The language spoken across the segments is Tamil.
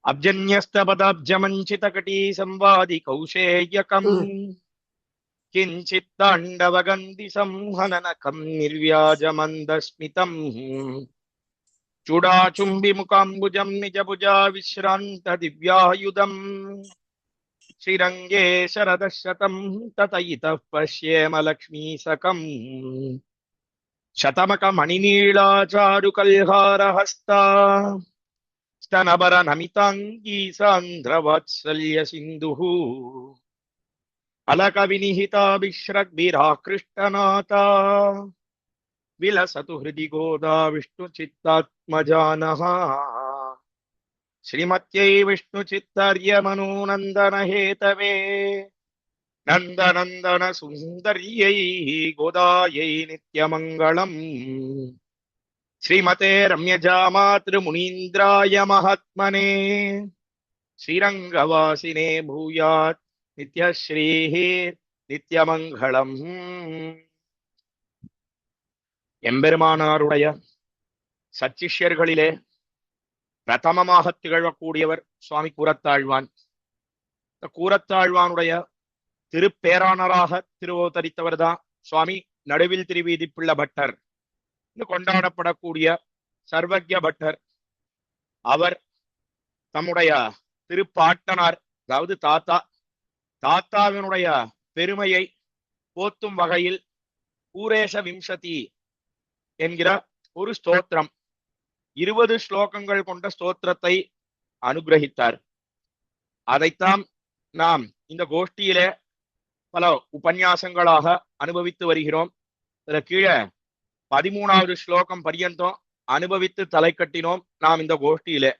அப்ஜன்யஸ்தபதாப்ஜமஞ்சிதகட்டி சம்வாதி கௌஷேயகம் கிஞ்சித்தாண்டவகந்தி சம்ஹனனகம் நிர்வியாஜமந்தஸ்மிதம் चूडाचुम्बी मुकाम्बुजं निजभुजा विश्रान्त दिव्यायुधम् श्रीरङ्गे शरदशतं ततयितः पश्येम लक्ष्मीसकम् शतमकमणिनीलाचारुकल्हारहस्ता स्तनभरनमिताङ्गी सान्द्रवात्सल्य सिन्धुः अलकविनिहिताभिश्रग्भिराकृष्टनाथा विलसतु हृदि गोदा विष्णुचित्तात्मजानः श्रीमत्यै विष्णुचित्तर्यमनोनन्दन हेतवे नन्दनन्दन सुन्दर्यै गोदायै नित्यमङ्गलम् श्रीमते रम्यजा मातृमुनीन्द्राय महात्मने श्रीरङ्गवासिने भूयात् नित्यश्रीः नित्यमङ्गलम् எம்பெருமானாருடைய சச்சிஷ்யர்களிலே பிரதமமாக திகழக்கூடியவர் சுவாமி கூரத்தாழ்வான். இந்த கூரத்தாழ்வானுடைய திருப்பேரானராக திருவோதரித்தவர் தான் சுவாமி நடுவில் திருவீதி பிள்ள பட்டர் கொண்டாடப்படக்கூடிய சர்வஜ்ய பட்டர். அவர் தம்முடைய திருப்பாட்டனார், அதாவது தாத்தாவினுடைய பெருமையை போத்தும் வகையில் பூரேஷ விம்சதி என்கிற ஒரு ஸ்தோத்திரம், 20 ஸ்லோகங்கள் கொண்ட ஸ்தோத்திரத்தை அனுகிரகித்தார். அதைத்தான் நாம் இந்த கோஷ்டியிலே பல உபன்யாசங்களாக அனுபவித்து வருகிறோம். இதுல கீழே 13வது ஸ்லோகம் பரியந்தம் அனுபவித்து தலை கட்டினோம் நாம் இந்த கோஷ்டியிலே.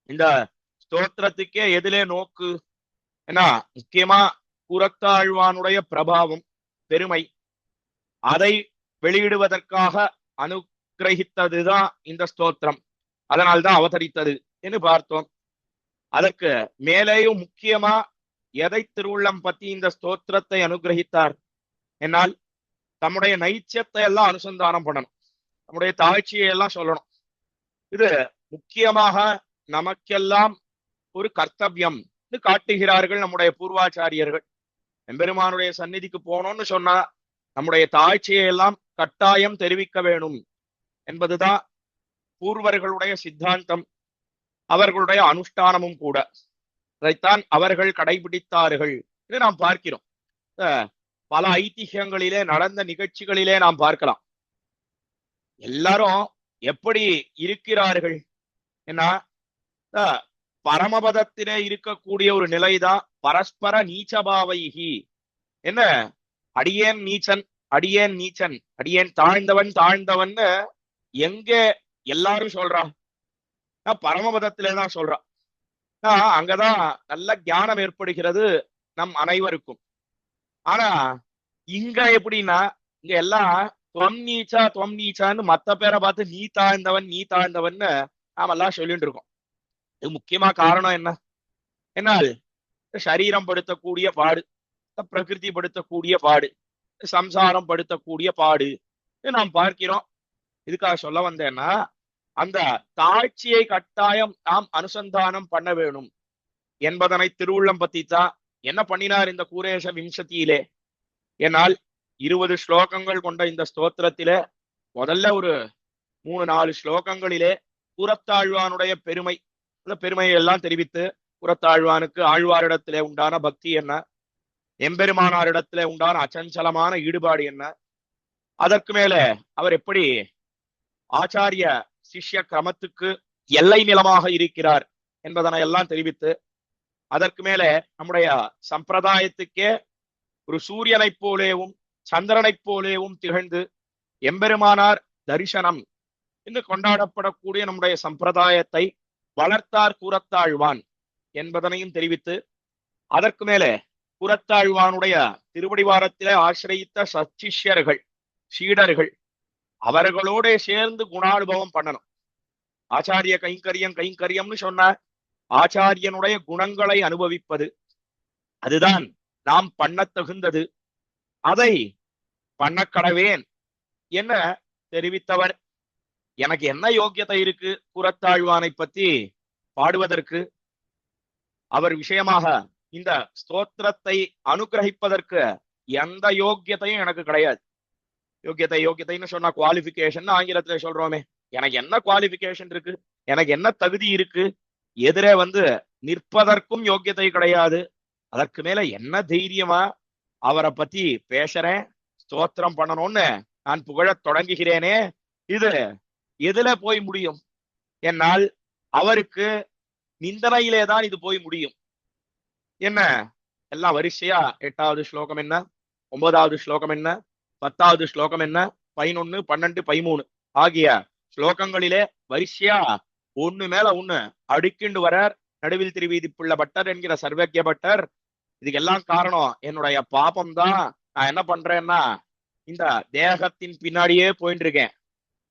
இந்த ஸ்தோத்திரத்துக்கே எதிலே நோக்கு ஏன்னா முக்கியமா கூரத்தாழ்வானுடைய பிரபாவம் பெருமை, அதை வெளியிடுவதற்காக அனுகிரகித்ததுதான் இந்த ஸ்தோத்திரம். அதனால்தான் அவதரித்தது என்று பார்த்தோம். அதற்கு மேலேயும் முக்கியமா எதை திருவுள்ளம் பத்தி இந்த ஸ்தோத்திரத்தை அனுகிரகித்தார் என்னால் தம்முடைய நைச்சியத்தை எல்லாம் அனுசந்தானம் பண்ணணும், நம்முடைய தாழ்ச்சியை எல்லாம் சொல்லணும். இது முக்கியமாக நமக்கெல்லாம் ஒரு கர்த்தவியம் காட்டுகிறார்கள் நம்முடைய பூர்வாச்சாரியர்கள். எம்பெருமானுடைய சந்நிதிக்கு போனோம்னு சொன்னா நம்முடைய தாழ்ச்சியை எல்லாம் கட்டாயம் தெரிவிக்க வேணும் என்பதுதான் பூர்வர்களுடைய சித்தாந்தம், அவர்களுடைய அனுஷ்டானமும் கூட. அதைத்தான் அவர்கள் கடைபிடித்தார்கள் என்று நாம் பார்க்கிறோம். பல ஐதிஹ்யங்களிலே நடந்த நிகழ்ச்சிகளிலே நாம் பார்க்கலாம். எல்லாரும் எப்படி இருக்கிறார்கள் ஏன்னா பரமபதத்திலே இருக்கக்கூடிய ஒரு நிலைதான் பரஸ்பர நீச்சபாவைகி. என்ன அடியேன் நீச்சன் அடியேன் நீச்சன் அடியேன் தாழ்ந்தவன் தாழ்ந்தவன்னு எங்க எல்லாரும் சொல்றான், பரமபதத்திலேதான் சொல்றான். அங்கதான் நல்ல ஞானம் ஏற்படுகிறது நம் அனைவருக்கும். ஆனா இங்க எப்படின்னா இங்க எல்லாம் துவம் நீச்சான்னு மத்த பேரை பார்த்து நீ தாழ்ந்தவன் நீ தாழ்ந்தவன்னு நாம எல்லாம் சொல்லிட்டு இருக்கோம். இது முக்கியமா காரணம் என்ன என்னால் சரீரம் படுத்தக்கூடிய பாடு, பிரகிருதி படுத்தக்கூடிய பாடு, சம்சாரம் படுத்தக்கூடிய பாடு நாம் பார்க்கிறோம். இதுக்காக சொல்ல வந்தேன்னா அந்த தாழ்ச்சியை கட்டாயம் நாம் அனுசந்தானம் பண்ண வேணும் என்பதனை திருவுள்ளம் பத்தி தான் என்ன பண்ணினார் இந்த கூரேஷ விம்சத்தியிலே. என்னால் 20 ஸ்லோகங்கள் கொண்ட இந்த ஸ்தோத்திரத்திலே முதல்ல ஒரு 3-4 ஸ்லோகங்களிலே கூரத்தாழ்வானுடைய பெருமையை எல்லாம் தெரிவித்து, கூரத்தாழ்வானுக்கு ஆழ்வாரிடத்திலே உண்டான பக்தி என்ன, எம்பெருமானாரிடத்திலே உண்டான அச்சஞ்சலமான ஈடுபாடு என்ன, அதற்கு மேல அவர் எப்படி ஆச்சாரிய சிஷ்ய கிரமத்துக்கு எல்லை நிலமாக இருக்கிறார் என்பதனை எல்லாம் தெரிவித்து, அதற்கு மேல நம்முடைய சம்பிரதாயத்துக்கே ஒரு சூரியனைப் போலேவும் சந்திரனைப் போலேவும் திகழ்ந்து எம்பெருமானார் தரிசனம் என்று கொண்டாடப்படக்கூடிய நம்முடைய சம்பிரதாயத்தை வளர்த்தார் கூரத்தாழ்வான் என்பதனையும் தெரிவித்து, அதற்கு மேலே கூரத்தாழ்வானுடைய திருவடிவாரத்திலே ஆசிரியித்த சச்சிஷ்யர்கள் சீடர்கள் அவர்களோட சேர்ந்து குணானுபவம் பண்ணணும். ஆச்சாரிய கைங்கரியம்னு சொன்ன ஆச்சாரியனுடைய குணங்களை அனுபவிப்பது, அதுதான் நாம் பண்ண தகுந்தது. அதை பண்ணக்கடவேன் என்ன தெரிவித்தவர். எனக்கு என்ன யோக்கியத்தை இருக்கு கூரத்தாழ்வானை பத்தி பாடுவதற்கு, அவர் விஷயமாக இந்த ஸ்தோத்திரத்தை அனுகிரகிப்பதற்கு எந்த யோக்கியத்தையும் எனக்கு கிடையாது. யோக்கியத்தைன்னு சொன்னா குவாலிபிகேஷன் ஆங்கிலத்துல சொல்றோமே, எனக்கு என்ன குவாலிபிகேஷன் இருக்கு, எனக்கு என்ன தகுதி இருக்கு, எதிரே நிற்பதற்கும் யோக்கியத்தை கிடையாது. அதற்கு மேல என்ன தைரியமா அவரை பத்தி பேசுறேன், ஸ்தோத்திரம் பண்ணணும்னு நான் புகழத் தொடங்குகிறேனே, இது எதுல போய் முடியும்? என்னால் அவருக்கு நிந்தனையிலே தான் இது போய் முடியும். என்ன எல்லாம் வரிசையா 8வது ஸ்லோகம் என்ன, 9வது ஸ்லோகம் என்ன, 10வது ஸ்லோகம் என்ன, 11, 12, 13 ஆகிய ஸ்லோகங்களிலே வரிசையா ஒண்ணு மேல ஒண்ணு அடுக்கிண்டு வரார் நடுவில் திருவீதிப்புள்ள பட்டர் என்கிற சர்வக்கிய பட்டர். இதுக்கெல்லாம் காரணம் என்னுடைய பாபம் தான். நான் என்ன பண்றேன்னா, இந்த தேகத்தின் பின்னாடியே போயிட்டு இருக்கேன்,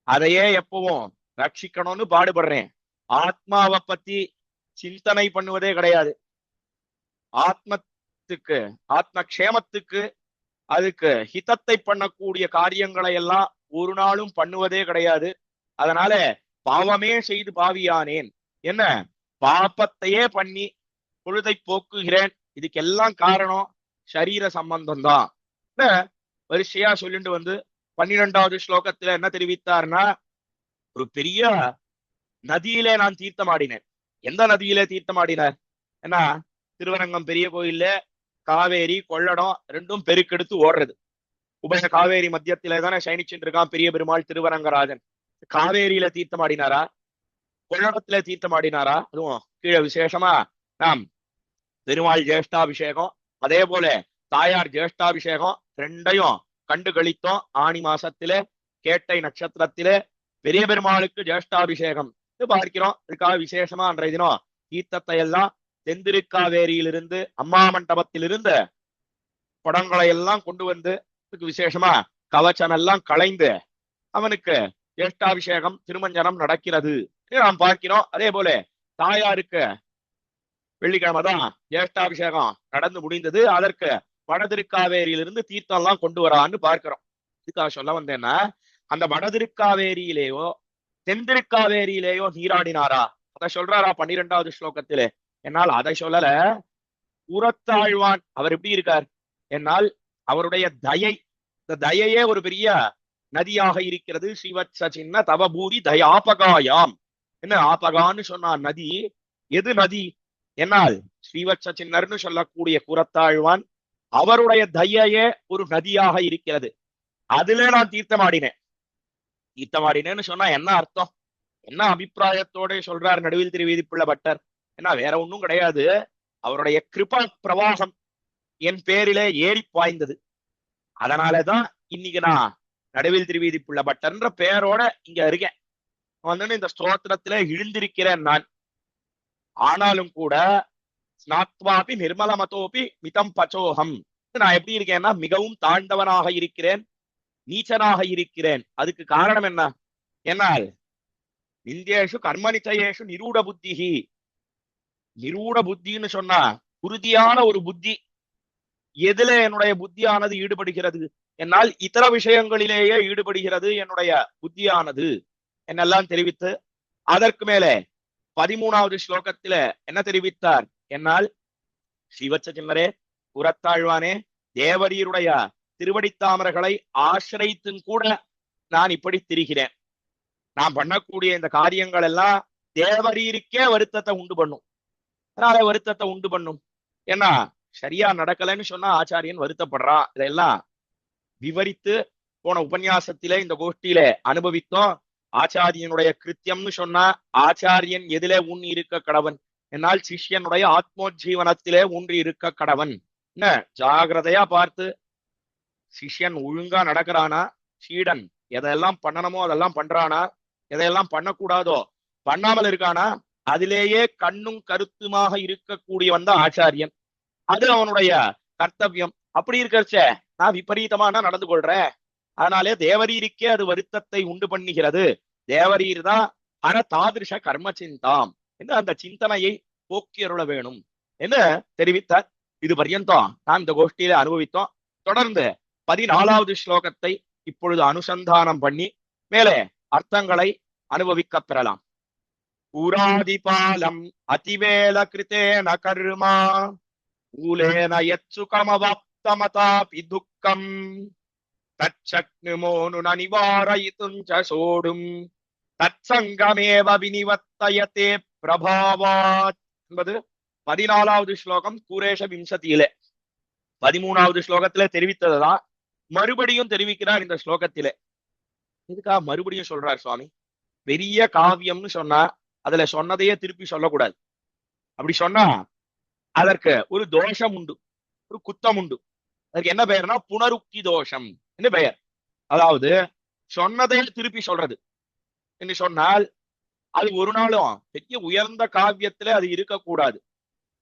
அதையே எப்பவும் ரட்சிக்கணும்னு பாடுபடுறேன். ஆத்மாவை பத்தி சிந்தனை பண்ணுவதே கிடையாது. ஆத்மத்துக்கு, ஆத்ம க்ஷேமத்துக்கு, அதுக்கு ஹிதத்தை பண்ணக்கூடிய காரியங்களை எல்லாம் ஒரு நாளும் பண்ணுவதே கிடையாது. அதனால பாவமே செய்து பாவியானேன், என்ன பாப்பத்தையே பண்ணி பொழுதை போக்குகிறேன். இதுக்கெல்லாம் காரணம் சரீர சம்பந்தம் தான். வரிசையா சொல்லிட்டு 12வது ஸ்லோகத்துல என்ன தெரிவித்தார்னா, ஒரு பெரிய நதியிலே நான் தீர்த்தமாடினேன். எந்த நதியிலே தீர்த்தமாடினார்? ஏன்னா திருவரங்கம் பெரிய கோயில்ல காவேரி கொள்ளடம் ரெண்டும் பெருக்கெடுத்து ஓடுறது. உபய காவேரி மத்தியத்திலே தானே சயனிச்சுட்டு இருக்கான் பெரிய பெருமாள் திருவரங்கராஜன். காவேரியில தீர்த்தமாடினாரா, கொள்ளடத்துல தீர்த்தமாடினாரா? அதுவும் கீழே விசேஷமா நாம் பெருமாள் ஜேஷ்டாபிஷேகம், அதே போல தாயார் ஜேஷ்டாபிஷேகம் ரெண்டையும் கண்டு கழித்தோம். ஆணி மாசத்திலே கேட்டை நட்சத்திரத்திலே பெரிய பெருமாளுக்கு ஜேஷ்டாபிஷேகம் பார்க்கிறோம். இதுக்காக விசேஷமா அன்றைய தினம் தீர்த்தத்தை எல்லாம் தென்திருக்காவேரியிலிருந்து அம்மா மண்டபத்திலிருந்து படங்களை எல்லாம் கொண்டு விசேஷமா கவச்சம் எல்லாம் களைந்து அவனுக்கு ஜேஷ்டாபிஷேகம் திருமஞ்சனம் நடக்கிறது நாம் பார்க்கிறோம். அதே போல தாயாருக்கு வெள்ளிக்கிழமை தான் ஜேஷ்டாபிஷேகம் நடந்து முடிந்தது. அதற்கு வடதிருக்காவேரியிலிருந்து தீர்த்தம் எல்லாம் கொண்டு வரான்னு பார்க்கிறோம். இதுக்காக சொல்ல வந்தேன்னா, அந்த வடதிருக்காவேரியிலேயோ தென்திருக்காவேரியிலேயோ நீராடினாரா அதை சொல்றாரா 12வது ஸ்லோகத்திலே? என்னால் அதை சொல்லல. கூரத்தாழ்வான் அவர் எப்படி இருக்கார்? என்னால் அவருடைய தயை, இந்த தயையே ஒரு பெரிய நதியாக இருக்கிறது. ஸ்ரீவத்ச சின்ன தவபூரி தயாபகாயாம். என்ன ஆபகான்னு சொன்னா நதி, எது நதி? என்னால் ஸ்ரீவத்ச சின்னர்னு சொல்லக்கூடிய கூரத்தாழ்வான் அவருடைய தயையே ஒரு நதியாக இருக்கிறது. அதுல நான் தீர்த்தமாடினேன். தீர்த்தமாடினேன்னு சொன்னா என்ன அர்த்தம், என்ன அபிப்பிராயத்தோட சொல்றார் நடுவில் திருவீதிப்புள்ள பட்டர்? ஏன்னா வேற ஒண்ணும் கிடையாது, அவருடைய கிருபா பிரவாகம் என் பேரிலே ஏறி பாய்ந்தது. அதனாலதான் இன்னைக்கு நான் நடுவில் திருவீதிப்புள்ள பட்டர்ன்ற பெயரோட இங்க இருக்கேன். இந்த ஸ்தோத்திரத்தில இழுந்திருக்கிறேன் நான். ஆனாலும் கூட ஸ்நாத்வாபி நிர்மலமதோபி மிதம் பச்சோகம், நான் எப்படி இருக்கேன்னா மிகவும் தாழ்ந்தவனாக இருக்கிறேன், நீச்சனாக இருக்கிறேன். அதுக்கு காரணம் என்ன? என்னால் நிந்தியேஷு கர்மனிச்சயேஷு நிரூட புத்திஹி. நிரூட புத்தின்னு சொன்னா உறுதியான ஒரு புத்தி. எதுல என்னுடைய புத்தியானது ஈடுபடுகிறது? என்னால் இதர விஷயங்களிலேயே ஈடுபடுகிறது என்னுடைய புத்தியானது என்னெல்லாம் தெரிவித்து, அதற்கு மேலே 13வது ஸ்லோகத்தில என்ன தெரிவித்தார்? என்னால் ஸ்ரீவத்ச சின்னரே, புறத்தாழ்வானே, தேவரீருடைய திருவடித்தாமர்களை ஆசிரித்தும் கூட நான் இப்படி திரிகிறேன். நான் பண்ணக்கூடிய இந்த காரியங்கள் எல்லாம் தேவரீருக்கே வருத்தத்தை உண்டு பண்ணும். அதனால வருத்தத்தை உண்டு பண்ணும். ஏன்னா சரியா நடக்கலைன்னு சொன்னா ஆச்சாரியன் வருத்தப்படுறான். இதெல்லாம் விவரித்து போன உபன்யாசத்திலே இந்த கோஷ்டியில அனுபவித்தோம். ஆச்சாரியனுடைய கிருத்தியம்னு சொன்னா ஆச்சாரியன் எதிலே ஊன்றி இருக்க கடவன்? என்னால் சிஷ்யனுடைய ஆத்மோஜீவனத்திலே ஊன்றி இருக்க கடவன். என்ன ஜாகிரதையா பார்த்து சிஷ்யன் ஒழுங்கா நடக்கிறானா, சீடன் எதெல்லாம் பண்ணணுமோ அதெல்லாம் பண்றானா, எதையெல்லாம் பண்ணக்கூடாதோ பண்ணாமல் இருக்கானா, அதிலேயே கண்ணும் கருத்துமாக இருக்கக்கூடியவன் தான் ஆச்சாரியன். அது அவனுடைய கர்த்தவியம். அப்படி இருக்கச்ச நான் விபரீதமான நடந்து கொள்றேன், அதனாலே தேவரீருக்கே அது வருத்தத்தை உண்டு பண்ணுகிறது. தேவரீர் தான் அர தாதிருஷ கர்ம சிந்தாம் என்று அந்த சிந்தனையை போக்கி அருள வேணும் என்று தெரிவித்தார். இது பர்யந்தம் நான் இந்த கோஷ்டியில அனுபவித்தோம். தொடர்ந்து 14வது ஸ்லோகத்தை இப்பொழுது அனுசந்தானம் பண்ணி மேலே அர்த்தங்களை அனுபவிக்க பெறலாம். புராதிபாலம் அதிவேல கிருதேன கர்மா ஊலேன யத்சுகமவாப்தமதாபி துக்கம் தச்சக்னுமோனு நிவாரயிதும் ச சோடும் தற்சங்கமேவ வினிவர்த்தயதே பிரபாவாத் என்பது 14வது ஸ்லோகம் கூரேஷ விம்சதியிலே. 13வது ஸ்லோகத்திலே தெரிவித்ததுதான் மறுபடியும் தெரிவிக்கிறார் இந்த ஸ்லோகத்திலே. இதுக்காக மறுபடியும் சொல்றார் சுவாமி. பெரிய காவியம்னு சொன்னா அதுல சொன்னதையே திருப்பி சொல்லக்கூடாது. அப்படி சொன்னா அதற்கு ஒரு தோஷம் உண்டு, ஒரு குத்தம் உண்டு. அதுக்கு என்ன பெயர்னா புனருக்தி தோஷம் என்று பெயர். அதாவது சொன்னதையே திருப்பி சொல்றது என்று சொன்னால் அது ஒரு நாளும் பெரிய உயர்ந்த காவியத்திலே அது இருக்கக்கூடாது.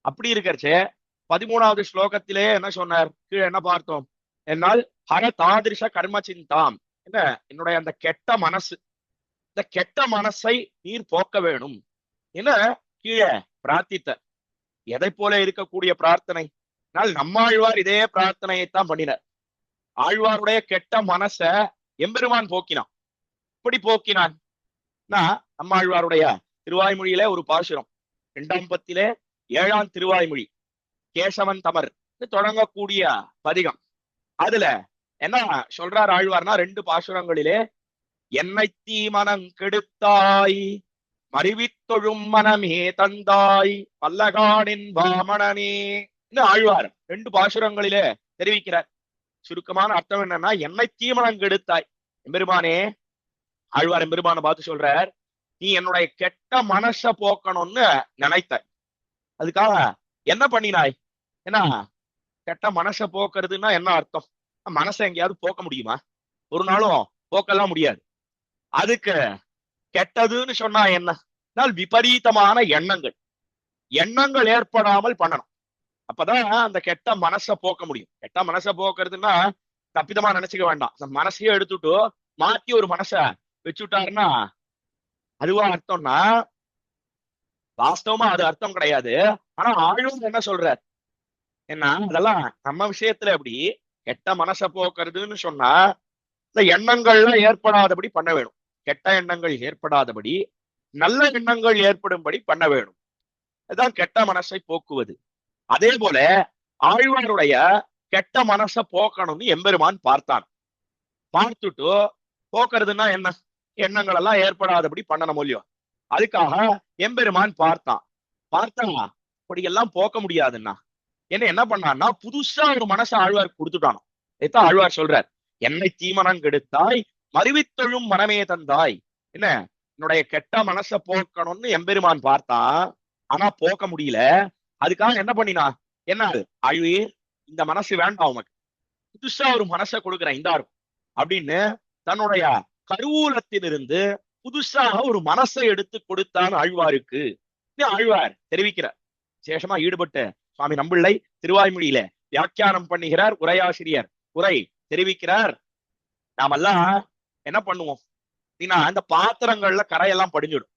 அப்படி இருக்கிறச்சே 13வது ஸ்லோகத்திலே என்ன சொன்னார், கீழே என்ன பார்த்தோம் என்னால் ஹர தாதிருஷ கர்ம சிந்தாம், என்ன என்னுடைய அந்த கெட்ட மனசு, இந்த கெட்ட மனசை நீர் போக்க வேணும் என்ன கீழே பிரார்த்தித்த. எதை போல இருக்கக்கூடிய பிரார்த்தனை? நம்மாழ்வார் இதே பிரார்த்தனையைத்தான் பண்ணினார். ஆழ்வாருடைய கெட்ட மனச எம்பெருமான் போக்கினான். இப்படி போக்கினான் நம்மாழ்வாருடைய திருவாய்மொழியிலே ஒரு பாசுரம் 2ஆம் பத்திலே 7ஆம் திருவாய்மொழி கேசவன் தமர் தொடங்கக்கூடிய பதிகம். அதுல என்ன சொல்றார் ஆழ்வார்னா 2 பாசுரங்களிலே என்னை தீமனம் கெடுத்தாய் மறிவித்தொழும் மனமே தந்தாய் பல்லகானின் வாமணனே ஆழ்வார் 2 பாசுரங்களிலே தெரிவிக்கிறார். சுருக்கமான அர்த்தம் என்னன்னா, என்னை தீமனம் கெடுத்தாய் எம்பெருமானே. ஆழ்வார் எம்பெருமான பார்த்து சொல்றார், நீ என்னுடைய கெட்ட மனச போக்கணும்னு நினைத்த, அதுக்காக என்ன பண்ணினாய்? ஏன்னா கெட்ட மனச போக்குறதுன்னா என்ன அர்த்தம்? மனசை எங்கேயாவது போக்க முடியுமா? ஒரு நாளும் போக்கலாம் முடியாது. அதுக்கு கெட்டதுன்னு சொன்னா என்ன? விபரீதமான எண்ணங்கள், எண்ணங்கள் ஏற்படாமல் பண்ணணும். அப்பதான் அந்த கெட்ட மனசை போக்க முடியும். கெட்ட மனசை போக்குறதுன்னா தப்பிதமா நினைச்சுக்க வேண்டாம். அந்த மனசையே எடுத்துட்டு மாத்தி ஒரு மனச வச்சுட்டாருன்னா அதுவா அர்த்தம்னா வாஸ்தவமா அது அர்த்தம் கிடையாது. ஆனா ஆழ்வார் என்ன சொல்றார் என்ன, அதெல்லாம் நம்ம விஷயத்துல எப்படி கெட்ட மனசை போக்குறதுன்னு சொன்னா இந்த எண்ணங்கள்லாம் ஏற்படாதபடி பண்ண வேணும். கெட்ட எண்ணங்கள் ஏற்படாதபடி நல்ல எண்ணங்கள் ஏற்படும்படி பண்ண வேணும். அதுதான் கெட்ட மனசை போக்குவது. அதே போல ஆழ்வாருடைய கெட்ட மனசை போக்கணும்னு எம்பெருமான் பார்த்தான். பார்த்துட்டு போக்குறதுன்னா என்ன, எண்ணங்கள் எல்லாம் ஏற்படாதபடி பண்ணணும் இல்லையோ. அதுக்காக எம்பெருமான் பார்த்தா அப்படியெல்லாம் போக்க முடியாதுன்னா என்ன பண்ணான்னா புதுசா ஒரு மனசை ஆழ்வார் கொடுத்துட்டானோ. இதான் ஆழ்வார் சொல்றார், என்னை தீமனம் கெடுத்தாய் மறிவித்தொழும் மனமே தந்தாய். என்ன என்னுடைய கெட்ட மனசை போக்கணும்னு எம்பெருமான் பார்த்தான், ஆனா போக்க முடியல. அதுக்காக என்ன பண்ணினா, என்ன ஆழ்வே இந்த மனசு வேண்டாம் உனக்கு, புதுசா ஒரு மனசை கொடுக்குறேன் இந்தாரு அப்படின்னு தன்னுடைய கருவூலத்திலிருந்து புதுசாக ஒரு மனசை எடுத்து கொடுத்தான் ஆழ்வாருக்கு. ஆழ்வார் தெரிவிக்கிறார். விசேஷமா ஈடுபட்டு சுவாமி நம்பிள்ளை திருவாய்மொழியில வியாக்கியானம் பண்ணுகிறார். உரையாசிரியர் உரை தெரிவிக்கிறார். நாமெல்லாம் என்ன பண்ணுவோம் அப்படின்னா, இந்த பாத்திரங்கள்ல கரையெல்லாம் படிஞ்சிடும்.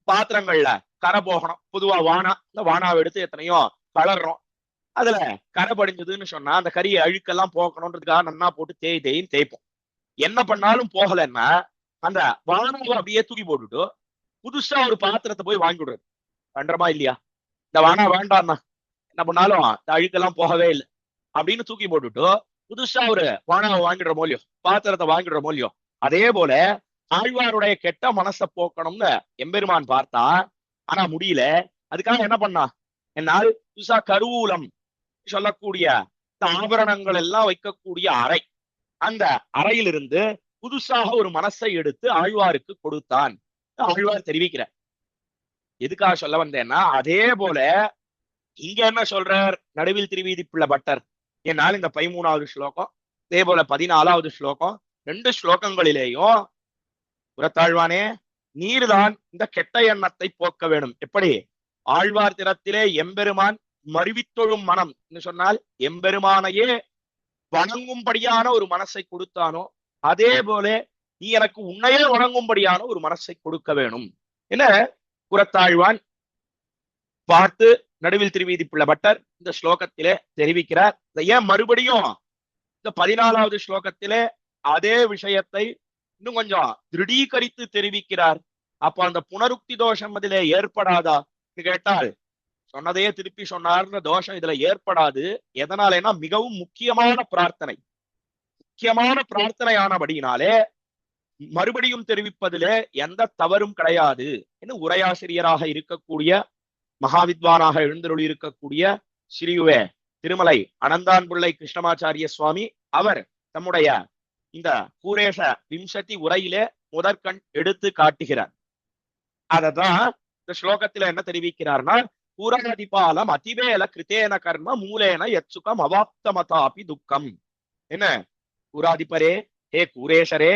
பாத்திரங்கள்ல கரை போகணும். பொதுவா வானா, இந்த வானாவை எடுத்து எத்தனையோ கலர்றோம். அதுல கரை படிஞ்சதுன்னு சொன்னா அந்த கரியை அழுக்கெல்லாம் போக்கணும்ன்றதுக்காக நன்னா போட்டு தேய்ன்னு தேய்ப்போம். என்ன பண்ணாலும் போகலன்னா அந்த வானாவை அப்படியே தூக்கி போட்டுட்டு புதுசா ஒரு பாத்திரத்தை போய் வாங்கி விடுறது. பண்றமா இல்லையா? இந்த வானா வேண்டாம்னா என்ன பண்ணாலும் இந்த அழுக்கெல்லாம் போகவே இல்லை அப்படின்னு தூக்கி போட்டுட்டு புதுசா ஒரு வானாவை வாங்கிடுற மூலியம், பாத்திரத்தை வாங்கிடுற மூலியம். அதே போல ஆழ்வாருடைய கெட்ட மனசை போக்கணும்னு எம்பெருமான் பார்த்தா, ஆனா முடியல. அதுக்காக என்ன பண்ணா, என்னால் புதுசா கருவூலம் சொல்லக்கூடிய ஆபரணங்கள் எல்லாம் வைக்கக்கூடிய அறை, அந்த அறையிலிருந்து புதுசாக ஒரு மனசை எடுத்து ஆழ்வாருக்கு கொடுத்தான். ஆழ்வார் தெரிவிக்கிறார். எதுக்காக சொல்ல வந்தேன்னா, அதே போல இங்க என்ன சொல்றார் நடுவில் திருவீதி பிள்ளை பட்டர் என்னால் இந்த 13வது ஸ்லோகம், அதே போல 14வது ஸ்லோகம், 2 ஸ்லோகங்களிலேயும் புறத்தாழ்வானே நீர்தான் இந்த கெட்ட எண்ணத்தை போக்க வேணும். எப்படி ஆழ்வார் திறத்திலே எம்பெருமான் மறிவித்தொழும் மனம் என்று சொன்னால் எம்பெருமானையே வணங்கும்படியான ஒரு மனசை கொடுத்தானோ, அதே போல நீ எனக்கு உன்னையே வணங்கும்படியான ஒரு மனசை கொடுக்க வேணும் என புறத்தாழ்வான் பார்த்து நடுவில் திருவீதி பிள்ளை பட்டர் இந்த ஸ்லோகத்திலே தெரிவிக்கிறார். ஏன் மறுபடியும் இந்த 14வது ஸ்லோகத்திலே அதே விஷயத்தை இன்னும் கொஞ்சம் திருடீகரித்து தெரிவிக்கிறார். அப்ப அந்த புனருக்தி தோஷம் அதிலே ஏற்படாதா கேட்டால் சொன்னதையே திருப்பி சொன்னார்ன்ற தோஷம் இதுல ஏற்படாது. எதனாலேனா மிகவும் முக்கியமான பிரார்த்தனையானபடியினாலே மறுபடியும் தெரிவிப்பதிலே எந்த தவறும் கிடையாது என்று உரையாசிரியராக இருக்கக்கூடிய மகாவித்வானாக எழுந்தருளி இருக்கக்கூடிய ஸ்ரீயுவே திருமலை அனந்தான் பிள்ளை கிருஷ்ணமாச்சாரிய சுவாமி அவர் தம்முடைய இந்த கூரேஷ விம்சதி உரையிலே முதற்கண் எடுத்து காட்டுகிறார். அததான் இந்த ஸ்லோகத்துல என்ன தெரிவிக்கிறார்னா, கூராதிபாலம் அதிவேல கிருத்தேன கர்ம மூலேன யச்சுகம் அவாப்தமதாபி துக்கம். என்ன கூராதிபரே, ஹே கூரேஷரே,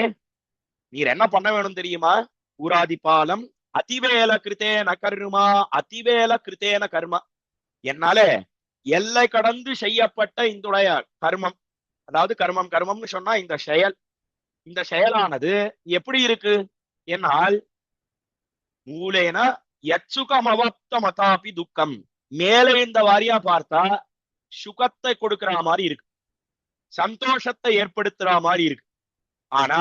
நீர் என்ன பண்ண வேணும் தெரியுமா? கூராதிபாலம் அதிவேல கிருத்தேன கர்மா, அதிவேல கிருத்தேன கர்மா, என்னாலே எல்லை கடந்து செய்யப்பட்ட இந்துடைய கர்மம், அதாவது கர்மம்னு சொன்னா இந்த செயலானது எப்படி இருக்கு என்னால் மூலேன யச்சுகம் அவாப்தமதாபி துக்கம், மேலே இந்த வாரியா பார்த்தா சுகத்தை கொடுக்கிற மாதிரி இருக்கு, சந்தோஷத்தை ஏற்படுத்துற மாதிரி இருக்கு. ஆனா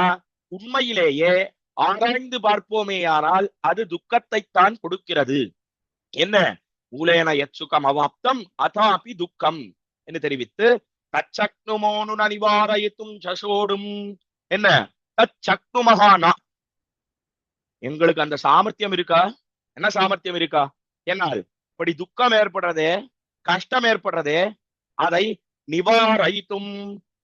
உண்மையிலேயே ஆராய்ந்து பார்ப்போமேயானால் அது துக்கத்தைத்தான் கொடுக்கிறது. என்ன மூலேன யச்சுகம் அவாப்தம் அதாபி துக்கம் என்று தெரிவித்து, தச்சக்னுமோனு நிவாரயித்தும் சசோடும், என்ன தச்சக்னுமகானா, எங்களுக்கு அந்த சாமர்த்தியம் இருக்கா? என்ன சாமர்த்தியம் இருக்கா? என்னால் இப்படி துக்கம் ஏற்படுறதே, கஷ்டம் ஏற்படுறதே, அதை நிவாரயித்தும்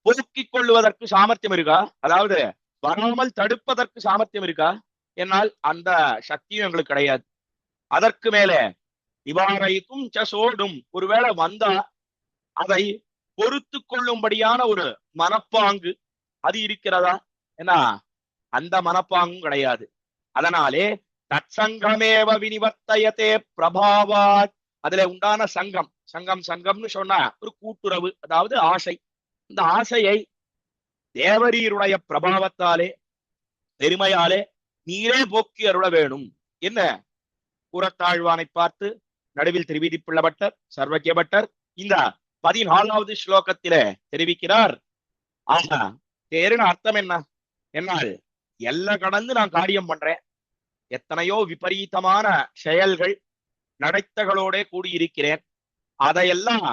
போக்கிக் கொள்வதற்கு சாமர்த்தியம் இருக்கா? அதாவது வராமல் தடுப்பதற்கு சாமர்த்தியம் இருக்கா? என்னால் அந்த சக்தியும் எங்களுக்கு கிடையாது. அதற்கு மேலே நிவாரயித்தும் சசோடும், ஒருவேளை வந்தா அதை பொறுத்து கொள்ளும்படியான ஒரு மனப்பாங்கு அது இருக்கிறதா? ஏன்னா அந்த மனப்பாங்கும் கிடையாது. அதனாலே தற்சங்கமேவ வினிவர்த்தயத்தே பிரபாவாத், அதுல உண்டான சங்கம்னு சொன்னா ஒரு கூட்டுறவு, அதாவது ஆசை. இந்த ஆசையை தேவரீருடைய பிரபாவத்தாலே பெருமையாலே நீரே போக்கி அருள வேணும். என்ன புறத்தாழ்வானை பார்த்து நடுவில் திருவிதி பிள்ளப்பட்டர் சர்வஜபட்டர் இந்த 14வது ஸ்லோகத்திலே தெரிவிக்கிறார். ஆஹா, தேருன அர்த்தம் என்ன? என்னால் எல்லாம் கடந்து நான் காரியம் பண்றேன், எத்தனையோ விபரீதமான செயல்கள் நடத்தைகளோட கூடியிருக்கிறேன், அதையெல்லாம்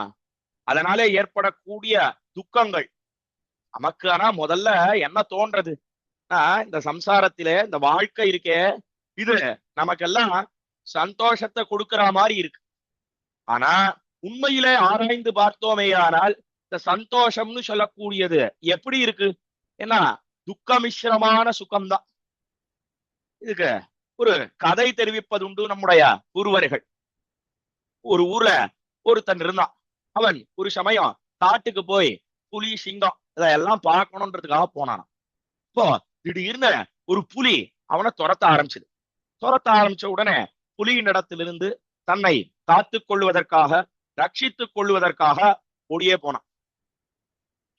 அதனாலே ஏற்படக்கூடிய துக்கங்கள் நமக்கு. ஆனா முதல்ல என்ன தோன்றது, இந்த சம்சாரத்திலே இந்த வாழ்க்கை இருக்கே, இது நமக்கெல்லாம் சந்தோஷத்தை கொடுக்கிற மாதிரி இருக்கு. ஆனா உண்மையிலே ஆராய்ந்து பார்த்தோமேயானால் இந்த சந்தோஷம்னு சொல்லக்கூடியது எப்படி இருக்கு? ஏன்னா துக்கமிஸ்ரமான சுகம்தான். இதுக்கு ஒரு கதை தெரிவிப்பதுண்டு நம்முடைய பூர்வர்கள். ஒரு ஊர்ல ஒருத்தன் இருந்தான். அவன் ஒரு சமயம் காட்டுக்கு போய் புலி சிங்கம் இதெல்லாம் பார்க்கணுன்றதுக்காக போனான். இப்போ திடீர்னு ஒரு புலி அவனை துரத்த ஆரம்பிச்ச உடனே புலியின் இடத்திலிருந்து தன்னை காத்துக் கொள்வதற்காக ரட்சித்துக் கொள்வதற்காக ஓடியே போனான்.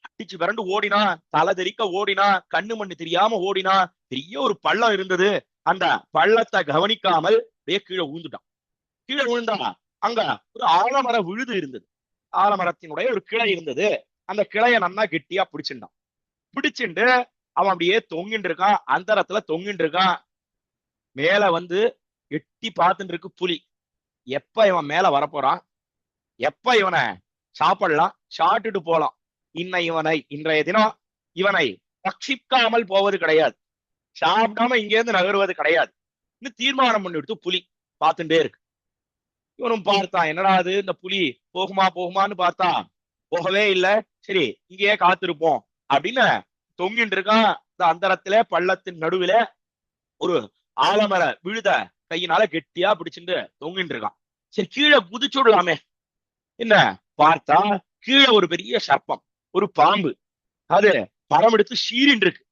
அடிச்சு விரண்டு ஓடினா, தலை தெறிக்க ஓடினா, கண்ணு மண்ணு தெரியாம ஓடினா. பெரிய ஒரு பள்ளம் இருந்தது, அந்த பள்ளத்தை கவனிக்காமல் கீழே விழுந்துட்டான். கீழே விழுந்தா அங்க ஒரு ஆலமர விழுது இருந்தது, ஆலமரத்தினுடைய ஒரு கிளை இருந்தது. அந்த கிளைய நன்னா கெட்டியா பிடிச்சுண்டு அவன் அப்படியே தொங்கிட்டு இருக்கான், அந்தரத்துல தொங்கிட்டு இருக்கான். மேல வந்து எட்டி பார்த்துட்டு இருக்கு புலி. எப்ப இவன் மேல வரப்போறான், எப்ப இவனை சாப்பிடலாம், சாப்பிட்டுட்டு போலாம், இன்றைய தினம் இவனை பட்சிக்காமல் போவது கிடையாது, சாப்பிடாம இங்க இருந்து நகருவது கிடையாது தீர்மானம் பண்ணி எடுத்து புலி பார்த்துட்டே இருக்கு. இவனும் பார்த்தான், என்னடா அது இந்த புலி போகுமான்னு பார்த்தா போகவே இல்லை. சரி இங்கேயே காத்திருப்போம் அப்படின்னு தொங்கிட்டு இருக்கான். இந்த அந்தரத்திலே பள்ளத்தின் நடுவில ஒரு ஆலமர விழுத கையினால கெட்டியா பிடிச்சிட்டு தொங்கிட்டு இருக்கான். சரி கீழே குதிச்சுடலாமே என்ன பார்த்தா கீழே ஒரு பெரிய சர்ப்பம், ஒரு பாம்பு, அது படம் எடுத்து சீரின்னு இருக்கு.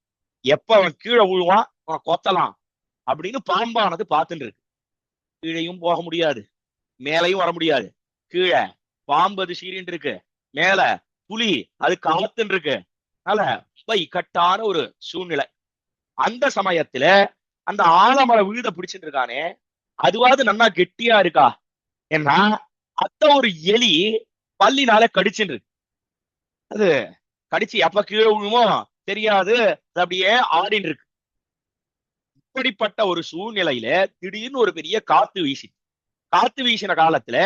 எப்ப அவன் கீழே விழுவான் அவன் கொத்தலாம் அப்படின்னு பாம்பானது பார்த்துட்டு இருக்கு. கீழையும் போக முடியாது, மேலையும் வர முடியாது. கீழே பாம்பு அது சீரின்னு இருக்கு, மேல புலி அது காத்துன்னு இருக்கு. அதனால ரொம்ப இக்கட்டான ஒரு சூழ்நிலை. அந்த சமயத்துல அந்த ஆலமர விழுத பிடிச்சிட்டு இருக்கானே, அதுவாது நல்லா கெட்டியா இருக்கா? ஏன்னா அத்த ஒரு எலி பல்லினால கடிச்சுட்டு இருக்கு. அது கடிச்சு எப்ப கீழே விழுமோ தெரியாது, அது அப்படியே ஆடின்னு இருக்கு. அப்படிப்பட்ட ஒரு சூழ்நிலையில திடீர்னு ஒரு பெரிய காத்து வீசின காலத்துல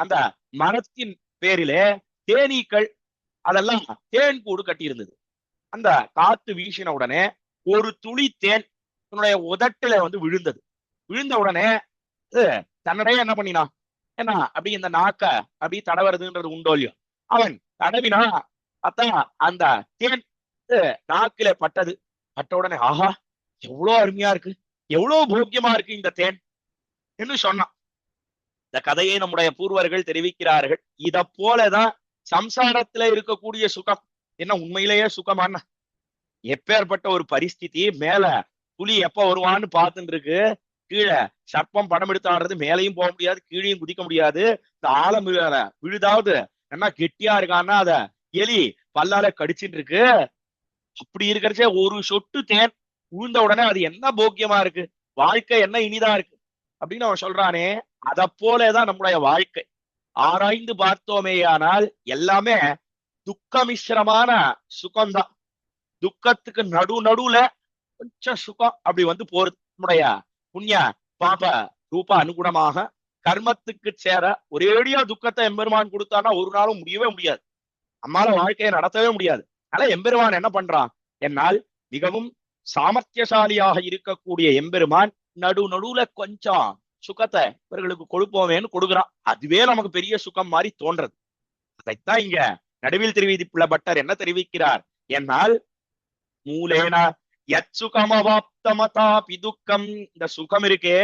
அந்த மரத்தின் பேரிலே தேனீக்கள் அதெல்லாம் தேன் கூடு கட்டி இருந்தது. அந்த காத்து வீசின உடனே ஒரு துளி தேன் தன்னுடைய உதட்டுல வந்து விழுந்தது. விழுந்த உடனே தன்னிடையே என்ன பண்ணினான், என்ன அப்படி இந்த நாக்க அப்படி தடவுறதுன்றது உண்டோ இல்லையோ, அவன் தடவினா பார்த்தா அந்த தேன் நாக்கில பட்டது. பட்ட உடனே ஆஹா எவ்வளவு அருமையா இருக்கு, எவ்வளவு போக்கியமா இருக்கு இந்த தேன் என்று சொன்னான். இந்த கதையை நம்முடைய பூர்வர்கள் தெரிவிக்கிறார்கள். இத போலதான் சம்சாரத்துல இருக்கக்கூடிய சுகம். என்ன உண்மையிலேயே சுகமான எப்பேற்பட்ட ஒரு பரிஸ்திதி, மேல புலி எப்ப வருவான்னு பார்த்துட்டு இருக்கு, கீழே சர்ப்பம் படம் எடுத்து ஆடுறது, மேலையும் போக முடியாது கீழையும் குதிக்க முடியாது, இந்த ஆழம் விழுதாவது என்ன கெட்டியா இருக்கான்னா அத எலி பல்லால கடிச்சுட்டு இருக்கு. அப்படி இருக்கிறச்சே ஒரு சொட்டு தேன் உழுந்த உடனே அது என்ன போக்கியமா இருக்கு, வாழ்க்கை என்ன இனிதா இருக்கு அப்படின்னு அவன் சொல்றானே. அத போலதான் நம்முடைய வாழ்க்கை. ஆராய்ந்து பார்த்தோமேயானால் எல்லாமே துக்கமிஸ்ரமான சுகம்தான். துக்கத்துக்கு நடுவுல கொஞ்சம் சுகம் அப்படி வந்து போறது. நம்முடைய புண்ணிய பாப ரூப அனுகுணமாக கர்மத்துக்கு சேர ஒரேடியா துக்கத்தை எம்பெருமான் கொடுத்தானா ஒரு நாளும் முடியவே முடியாது, நம்மால வாழ்க்கையை நடத்தவே முடியாது. அதனால எம்பெருமான் என்ன பண்றான், என்னால் மிகவும் சாமர்த்தியசாலியாக இருக்கக்கூடிய எம்பெருமான் நடுவுல கொஞ்சம் சுகத்தை இவர்களுக்கு கொடுப்போமேன்னு கொடுக்குறான். அதுவே நமக்கு பெரிய சுகம் மாதிரி தோன்றது. அதைத்தான் இங்க நடுவில் திருவிதிப்புள்ள பட்டர் என்ன தெரிவிக்கிறார், என்னால் மூலேன யச்சுகமவாப்தமதா பிதுக்கம், இந்த சுகம் இருக்கே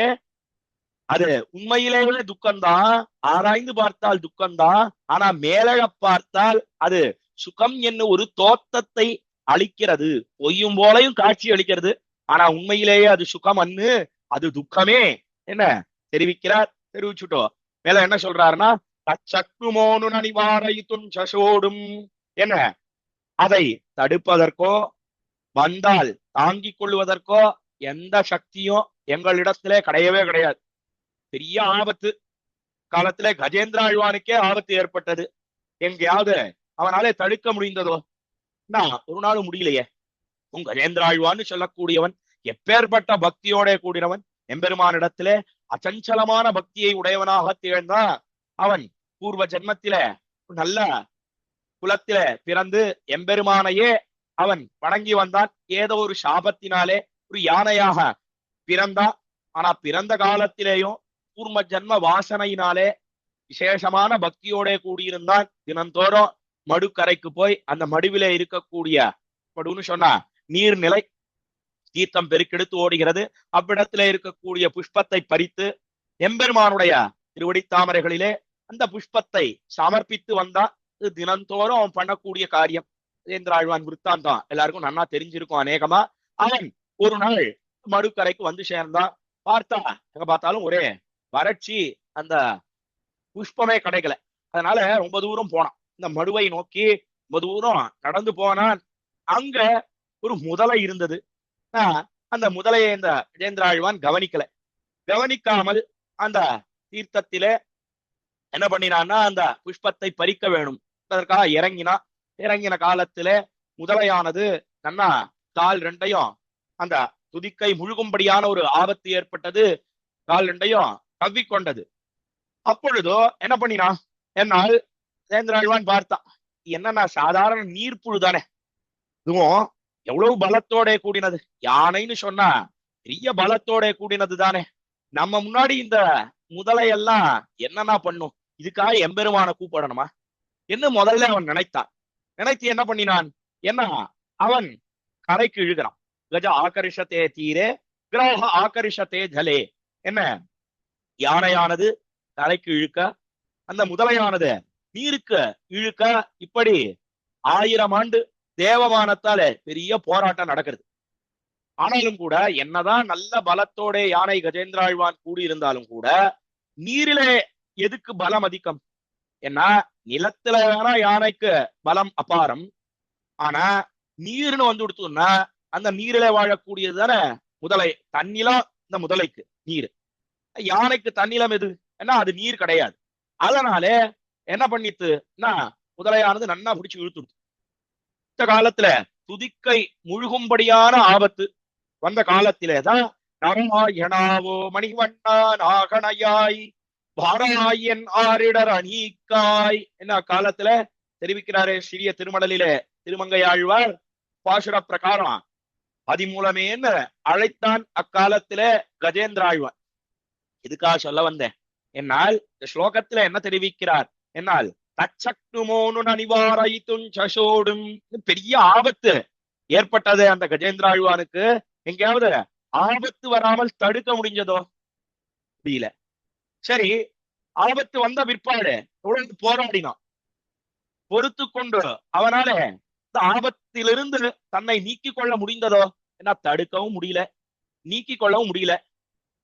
அது உண்மையிலேயே துக்கம்தான், ஆராய்ந்து பார்த்தால் துக்கம்தான். ஆனா மேலழ பார்த்தால் அது சுகம் என்ன ஒரு தோத்தத்தை அளிக்கிறது, பொய்யும் போலையும் காட்சி அளிக்கிறது. ஆனா உண்மையிலேயே அது சுகம் அன்னு, அது துக்கமே என்ன தெரிவிக்கிறார். தெரிவிச்சுட்டோம். மேல என்ன சொல்றாருன்னா, தச்சக்னுமோனு நிவாரயித்தும் சசோடும், என்ன அதை தடுப்பதற்கோ வந்தால் தாங்கிக் கொள்வதற்கோ எந்த சக்தியும் எங்களிடத்திலே கிடையவே கிடையாது. பெரிய ஆபத்து காலத்துல கஜேந்திராழ்வானுக்கே ஆபத்து ஏற்பட்டது, எங்கேயாவது அவனாலே தடுக்க முடிந்ததோ? ஒரு நாள் முடியலையே. உங்க கஜேந்திராழ்வான்னு சொல்லக்கூடியவன் எப்பேற்பட்ட பக்தியோட கூடினவன், எம்பெருமானிடத்திலே அச்சஞ்சலமான பக்தியை உடையவனாக திகழ்ந்தான். அவன் பூர்வ ஜென்மத்தில நல்ல குலத்தில பிறந்து எம்பெருமானையே அவன் வணங்கி வந்தான். ஏதோ ஒரு சாபத்தினாலே ஒரு யானையாக பிறந்தான். ஆனா பிறந்த காலத்திலேயும் பூர்வ ஜென்ம வாசனையினாலே விசேஷமான பக்தியோட கூடியிருந்தான். தினந்தோறும் மடுக்கரைக்கு போய் அந்த மடுவிலே இருக்கக்கூடிய மடுன்னு சொன்னா நீர்நிலை, தீர்த்தம் பெருக்கெடுத்து ஓடுகிறது, அவ்விடத்திலே இருக்கக்கூடிய புஷ்பத்தை பறித்து எம்பெருமானுடைய திருவடி தாமரைகளிலே அந்த புஷ்பத்தை சமர்ப்பித்து வந்தான். இது தினந்தோறும் அவன் பண்ணக்கூடிய காரியம். கஜேந்திராழ்வான் விருத்தாந்தம் எல்லாருக்கும் நன்னா தெரிஞ்சிருக்கும் அநேகமா. அவன் ஒரு நாள் மடுக்கரைக்கு வந்து சேர்ந்தான். பார்த்தா எங்க பார்த்தாலும் ஒரே வறட்சி, அந்த புஷ்பமே கிடைக்கல. அதனால ரொம்ப தூரம் போனான், இந்த மடுவை நோக்கி ரொம்ப தூரம் நடந்து போனான். அங்க ஒரு முதலை இருந்தது. அந்த முதலையை இந்த கஜேந்திராழ்வான் கவனிக்காமல் அந்த தீர்த்தத்திலே என்ன பண்ணினான்னா அந்த புஷ்பத்தை பறிக்க வேணும் அதற்காக இறங்கின காலத்தில முதலையானது நன்னா கால் ரெண்டையும் அந்த துதிக்கை முழுகும்படியான ஒரு ஆபத்து ஏற்பட்டது. கால் ரெண்டையும் கவ்விக்கொண்டது. அப்பொழுதோ என்ன பண்ணினா, என்னால் கஜேந்திராழ்வான் பார்த்தான், என்னன்னா சாதாரண நீர்ப்புழு தானே, இதுவும் எவ்வளவு பலத்தோட கூடினது, யானைன்னு சொன்னா பெரிய பலத்தோட கூடினது தானே, நம்ம முன்னாடி இந்த முதலையெல்லாம் என்னன்னா பண்ணும், இதுக்காக எம்பெருமான கூப்பிடணுமா என்ன முதல்ல அவன் நினைத்து என்ன பண்ணினான், என்ன அவன் கரைக்கு இழுகிறான். கஜ ஆகர்ஷத்தே தீரே கிரக ஆகர்ஷத்தே ஜலே, என்ன யானையானது கரைக்கு இழுக்க, அந்த முதலையானது நீருக்கு இழுக்க, இப்படி 1000 ஆண்டு தேவமானத்தால பெரிய போராட்டம் நடக்கிறது. ஆனாலும் கூட என்னதான் நல்ல பலத்தோட யானை கஜேந்திராழ்வான் கூடியிருந்தாலும் கூட நீரிலே எதுக்கு பலம் அதிகம்? ஏன்னா நிலத்துல வேணா யானைக்கு பலம் அபாரம், ஆனா நீர்னு வந்து கொடுத்தோம்னா அந்த நீரில வாழக்கூடியது தானே முதலை. தண்ணிலம் இந்த முதலைக்கு நீர், யானைக்கு தண்ணிலம் எது? ஏன்னா அது நீர் கிடையாது. அதனால என்ன பண்ணிட்டுன்னா முதலையானது நன்னா பிடிச்சு இழுத்துடுது. இந்த காலத்துல துதிக்கை முழுகும்படியான ஆபத்து வந்த காலத்திலேதான் நாராயணாவோ மணிவண்ணா நாகணையாய் வாராயன் ஆரிடர் அணீக்காய் என்ன காலத்துல தெரிவிக்கிறாரே சிறிய திருமடலிலே திருமங்கையாழ்வார் பாசுர பிரகாரம் பதிமூலமேன்னு அழைத்தான் அக்காலத்திலே கஜேந்திர ஆழ்வார். இதுக்காக சொல்ல வந்தேன் என்னால் இந்த ஸ்லோகத்துல என்ன தெரிவிக்கிறார் என்னால் தச்சக்னுமோனு அனிவாரைத்தும் சசோடும் பெரிய ஆபத்து ஏற்பட்டது அந்த கஜேந்திர ஆழ்வானுக்கு. எங்கேயாவது ஆபத்து வராமல் தடுக்க முடிஞ்சதோ? முடியல. சரி, ஆபத்து வந்த பிற்பாடு உடனே போராடினான், பொறுத்து கொண்டு அவனால இந்த ஆபத்திலிருந்து தன்னை நீக்கிக் கொள்ள முடிந்ததோ? என்ன தடுக்கவும் முடியல, நீக்கிக் கொள்ளவும் முடியல.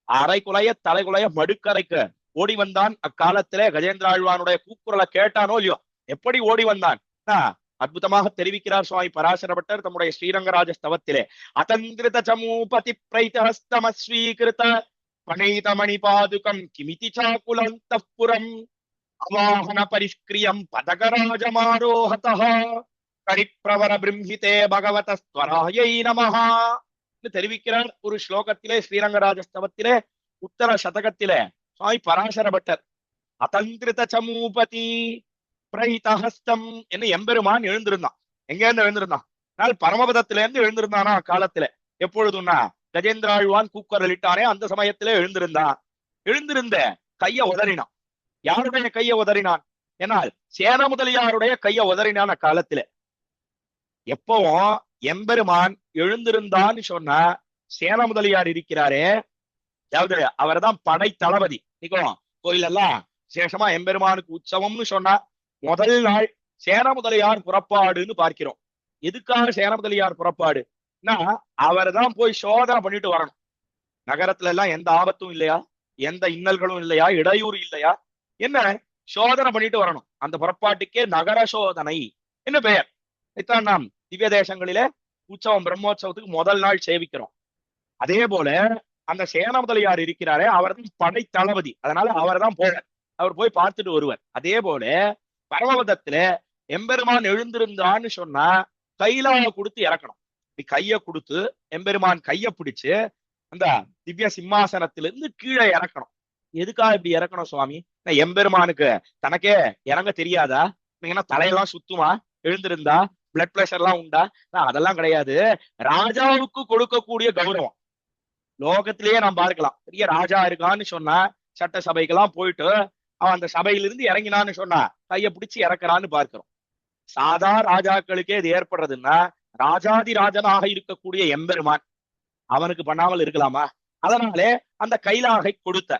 அரை குலைய தலை குலைய மடுக்கரைக்க ஓடி வந்தான். அக்காலத்திலே கஜேந்திர ஆழ்வானுடைய கூக்குரலை கேட்டானோ இல்லையோ, எப்படி ஓடி வந்தான் அற்புதமாக தெரிவிக்கிறார் சுவாமி பராசர பட்டர் தம்முடைய ஸ்ரீரங்கராஜ ஸ்தவத்திலே. அதந்திரித சமூபதி பிரைதஹஸ்தமஸ்வீகிருத பணைத மணி பாதுகம் கிமிதி சாகுலந்தப்புரம் அவாஹன பரிஷ்கிரியம் பதகராஜமாரோஹதஹ கரிப்பிரவர பிரம்ஹிதே பகவத ஸ்வராயை நமஹ தெரிவிக்கிறார் ஒரு ஸ்லோகத்திலே ஸ்ரீரங்கராஜ ஸ்தவத்திலே உத்தர சதகத்திலே சுவாமி பராசர பட்டர். அதந்திரித சமூபதி பிரஹிதஹஸ்தம் என்ன எம்பெருமான் எழுந்திருந்தான். எங்க இருந்து எழுந்திருந்தான்? பரமபதத்தில இருந்து எழுந்திருந்தானா காலத்துல. எப்பொழுதுன்னா கஜேந்திர ஆழ்வான் கூக்குரலிட்டானே அந்த சமயத்திலே எழுந்திருந்தான். எழுந்திருந்த கைய உதறினான். யாருடைய கைய உதறினான்? என்னால் சேன முதலியாருடைய கைய உதறினான் அக்காலத்தில. எப்பவும் எம்பெருமான் எழுந்திருந்தான்னு சொன்னா சேன முதலியார் இருக்கிறாரே, அதாவது அவர் தான் படை தளபதி. நிக்கணும் கோயிலெல்லாம் விசேஷமா எம்பெருமானுக்கு உற்சவம்னு சொன்னா முதல் நாள் சேன முதலியார் புறப்பாடுன்னு பார்க்கிறோம். எதுக்காக சேன முதலியார் புறப்பாடு? அவர் தான் போய் சோதனை பண்ணிட்டு வரணும். நகரத்துல எல்லாம் எந்த ஆபத்தும் இல்லையா, எந்த இன்னல்களும் இல்லையா, இடையூறு இல்லையா, என்ன சோதனை பண்ணிட்டு வரணும். அந்த புறப்பாட்டுக்கே நகர சோதனை என்ன பெயர். இதான் நாம் திவ்ய தேசங்களிலே உற்சவம் பிரம்மோற்சவத்துக்கு முதல் நாள் சேவிக்கிறோம். அதே போல அந்த சேன முதலியார் இருக்கிறாரே, அவர் தான் படை தளபதி. அதனால அவர் தான் போவார், அவர் போய் பார்த்துட்டு வருவார். அதே போல பரமபதத்துல எம்பெருமான் எழுந்திருந்தான்னு சொன்னா கையில கொடுத்து இறக்கணும். கைய கொடுத்து எம்பெருமான் கைய பிடிச்சு அந்த திவ்ய சிம்மாசனத்திலிருந்து கீழே இறக்கணும். எதுக்காக இப்படி இறக்கணும் சுவாமி? எம்பெருமானுக்கு தனக்கே இறங்க தெரியாதா? நீங்கன்னா தலையெல்லாம் சுத்துமா எழுந்திருந்தா? பிளட் பிரஷர் எல்லாம் உண்டா? அதெல்லாம் கிடையாது. ராஜாவுக்கு கொடுக்கக்கூடிய கௌரவம் லோகத்திலேயே நாம் பார்க்கலாம். பெரிய ராஜா இருக்கான்னு சொன்னா சட்ட சபைக்கெல்லாம் போயிட்டு அவன் அந்த சபையிலிருந்து இறங்கினான்னு சொன்னா கைய பிடிச்சு இறக்குறான்னு பார்க்கிறோம். சாதா ராஜாக்களுக்கே இது ஏற்படுறதுன்னா ராஜாதி ராஜனாக இருக்கக்கூடிய எம்பெருமான் அவனுக்கு பண்ணாமல் இருக்கலாமா? அதனாலே அந்த கைலாகை கொடுத்த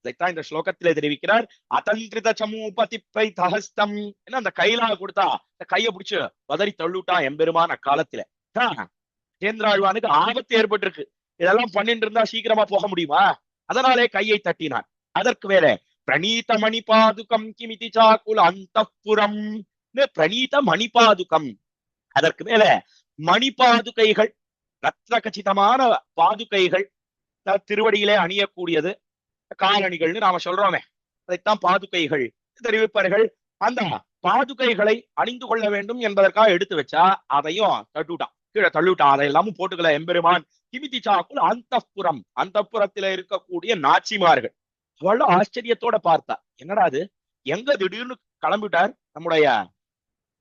இதைத்தான் இந்த ஸ்லோகத்திலே தெரிவிக்கிறார். அதந்திரித சமூபதி பிரைதஹஸ்தம் என்ன அந்த கைலாக கொடுத்தா இந்த கையை பிடிச்சு வதறி தள்ளுட்டான் எம்பெருமான் அக்காலத்தில. கஜேந்திராழ்வானுக்கு ஆபத்து ஏற்பட்டிருக்கு. இதெல்லாம் பண்ணிட்டு இருந்தா சீக்கிரமா போக முடியுமா? அதனாலே கையை தட்டினான். அதற்கு மேல பிரணீத மணிபாதுகம் கிமிதி சாக்குல அந்தப்புரம் பிரணீத மணிபாதுகம். அதற்கு மேல மணிபாதுகைகள், ரத்ன கச்சிதமான பாதுகைகள் திருவடியிலே அணியக்கூடியது காலணிகள்னு நாம சொல்றோமே, அதைத்தான் பாதுகைகள் தெரிவிப்பார்கள். அந்த பாதுகைகளை அணிந்து கொள்ள வேண்டும் என்பதற்காக எடுத்து வச்சா அதையும் தட்டுட்டான், கீழே தள்ளுட்டான். அதையெல்லாமும் போட்டுக்கல எம்பெருமான். கிமிதி சாக்குல் அந்தப்புரம், அந்தப்புறத்தில இருக்கக்கூடிய நாச்சிமார்கள் அவளும் ஆச்சரியத்தோட பார்த்தா, என்னடா அது, எங்க திடீர்னு கிளம்பிட்டார் நம்முடைய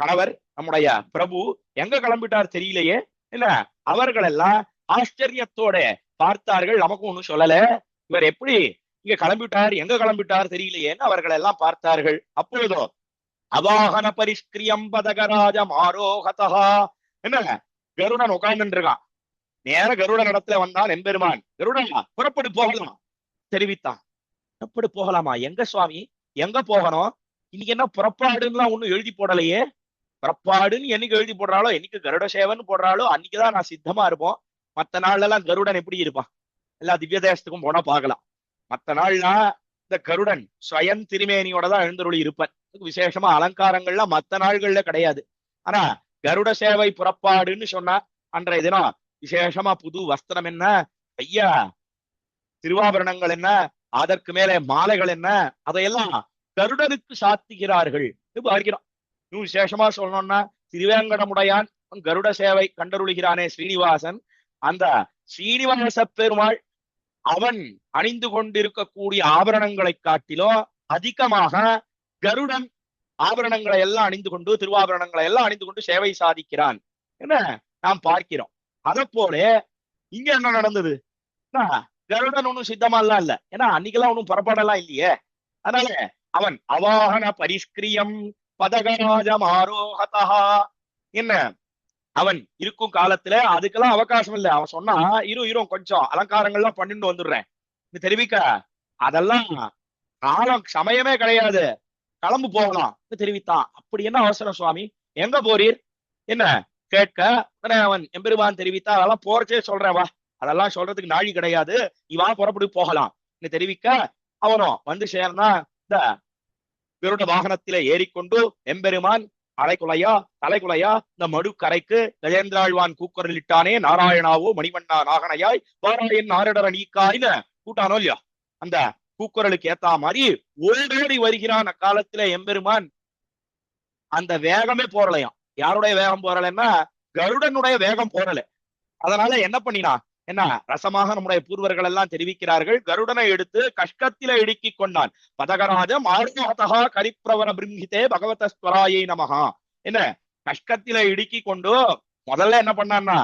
கணவர், நம்முடைய பிரபு எங்க கிளம்பிட்டார் தெரியலையே. இல்ல அவர்கள் எல்லாம் ஆச்சரியத்தோட பார்த்தார்கள். நமக்கும் ஒண்ணும் சொல்லல, இவர் எப்படி இங்க கிளம்பிட்டார், எங்க கிளம்பிட்டார் தெரியலையேன்னு அவர்கள் எல்லாம் பார்த்தார்கள். அப்பொழுதோ அவாகன பரிஷ்கிரியம் பதகராஜம் ஆரோகதா என்ன கருடன் உட்கார்ந்து இருக்கான். நேர கருடன் இடத்துல வந்தான் எம்பெருமான். கருடா புறப்படு போகலாம் தெரிவித்தான். புறப்படு போகலாமா? எங்க சுவாமி, எங்க போகணும்? இன்னைக்கு என்ன புறப்பாடுன்னு ஒண்ணும் எழுதி போடலையே. புறப்பாடுன்னு என்னைக்கு எழுதி போடுறாளோ, என்னைக்கு கருட சேவன் போடுறாளோ அன்னைக்குதான் நான் சித்தமா இருப்போம். மத்த நாள்ல எல்லாம் கருடன் எப்படி இருப்பான்? எல்லா திவ்ய தேசத்துக்கும் போனா பார்க்கலாம். மத்த நாள்னா இந்த கருடன் ஸ்வயம் திருமேனியோட தான் எழுந்தருளி இருப்பன். விசேஷமா அலங்காரங்கள்லாம் மத்த நாள்கள்ல கிடையாது. ஆனா கருட சேவை புறப்பாடுன்னு சொன்னா அன்றைய தினம் விசேஷமா புது வஸ்திரம் என்ன, ஐயா திருவாபரணங்கள் என்ன, அதற்கு மேலே மாலைகள் என்ன, அதையெல்லாம் கருடனுக்கு சாத்துகிறார்கள் பார்க்கிறோம். இன்னும் விசேஷமா சொல்லணும்னா திருவேங்கடமுடையான் கருட சேவை கண்டருளுகிறானே ஸ்ரீனிவாசன், அந்த ஸ்ரீனிவாச பெருமாள் அவன் அணிந்து கொண்டிருக்கக்கூடிய ஆபரணங்களை காட்டிலும் அதிகமாக கருடன் ஆபரணங்களை எல்லாம் அணிந்து கொண்டு திருவாபரணங்களை எல்லாம் அணிந்து கொண்டு சேவை சாதிக்கிறான் என்ன நாம் பார்க்கிறோம். அதை போல இங்க என்ன நடந்தது? கருடன் ஒண்ணும் சித்தமாலாம் இல்ல, ஏன்னா அன்னைக்கெல்லாம் ஒன்னும் புறப்பாடெல்லாம் இல்லையே. அதனால அவன் அவாகன பரிஷ்கிரியம் பதகராஜம் ஆரோகதா என்ன அவன் இருக்கும் காலத்துல அதுக்கெல்லாம் அவகாசம் இல்லை. அவன் சொன்னா இரும் கொஞ்சம் அலங்காரங்கள்லாம் பண்ணிட்டு வந்துடுறேன் தெரிவிக்க, அதெல்லாம் காலம் சமயமே கிடையாது, கிளம்பு போகலாம் தெரிவித்தான். அப்படி என்ன அவசரம் சுவாமி, எங்க போறீர் என்ன கேட்க அவன் எம்பெருமான் தெரிவித்தா அதெல்லாம் போறச்சே சொல்றேன் வா, அதெல்லாம் சொல்றதுக்கு நாழி கிடையாது, இவா புறப்பட்டு போகலாம் தெரிவிக்க அவனும் வந்து சேர்ந்தா இந்த கருட வாகனத்திலே ஏறிக்கொண்டு எம்பெருமான் அரைக்குலையா தலைக்குலையா இந்த மடுக்கரைக்கு கஜேந்திராழ்வான் கூக்குரலிட்டானே நாராயணாவோ மணிவண்ணா நாகனையாய் பாராயன் நாரடர நீக்காயின்னு கூட்டானோ இல்லையா, அந்த கூக்குரலுக்கு ஏத்தா மாதிரி ஓடோடி வருகிறான். அக்காலத்துல எம்பெருமான் அந்த வேகமே போறலையாம். யாருடைய வேகம் போறலைன்னா கருடனுடைய வேகம் போறல. அதனால என்ன பண்ணினா என்ன ரசமாக நம்முடைய பூர்வர்கள் எல்லாம் தெரிவிக்கிறார்கள், கருடனை எடுத்து கஷ்டத்தில இடுக்கி கொண்டான். பதகராஜம் ஆரோகதா கரிப்பிரவர பிரம்மிதே பகவத ஸ்வராயை நமகா என்ன கஷ்டத்தில இடுக்கி கொண்டு முதல்ல என்ன பண்ணான்னா,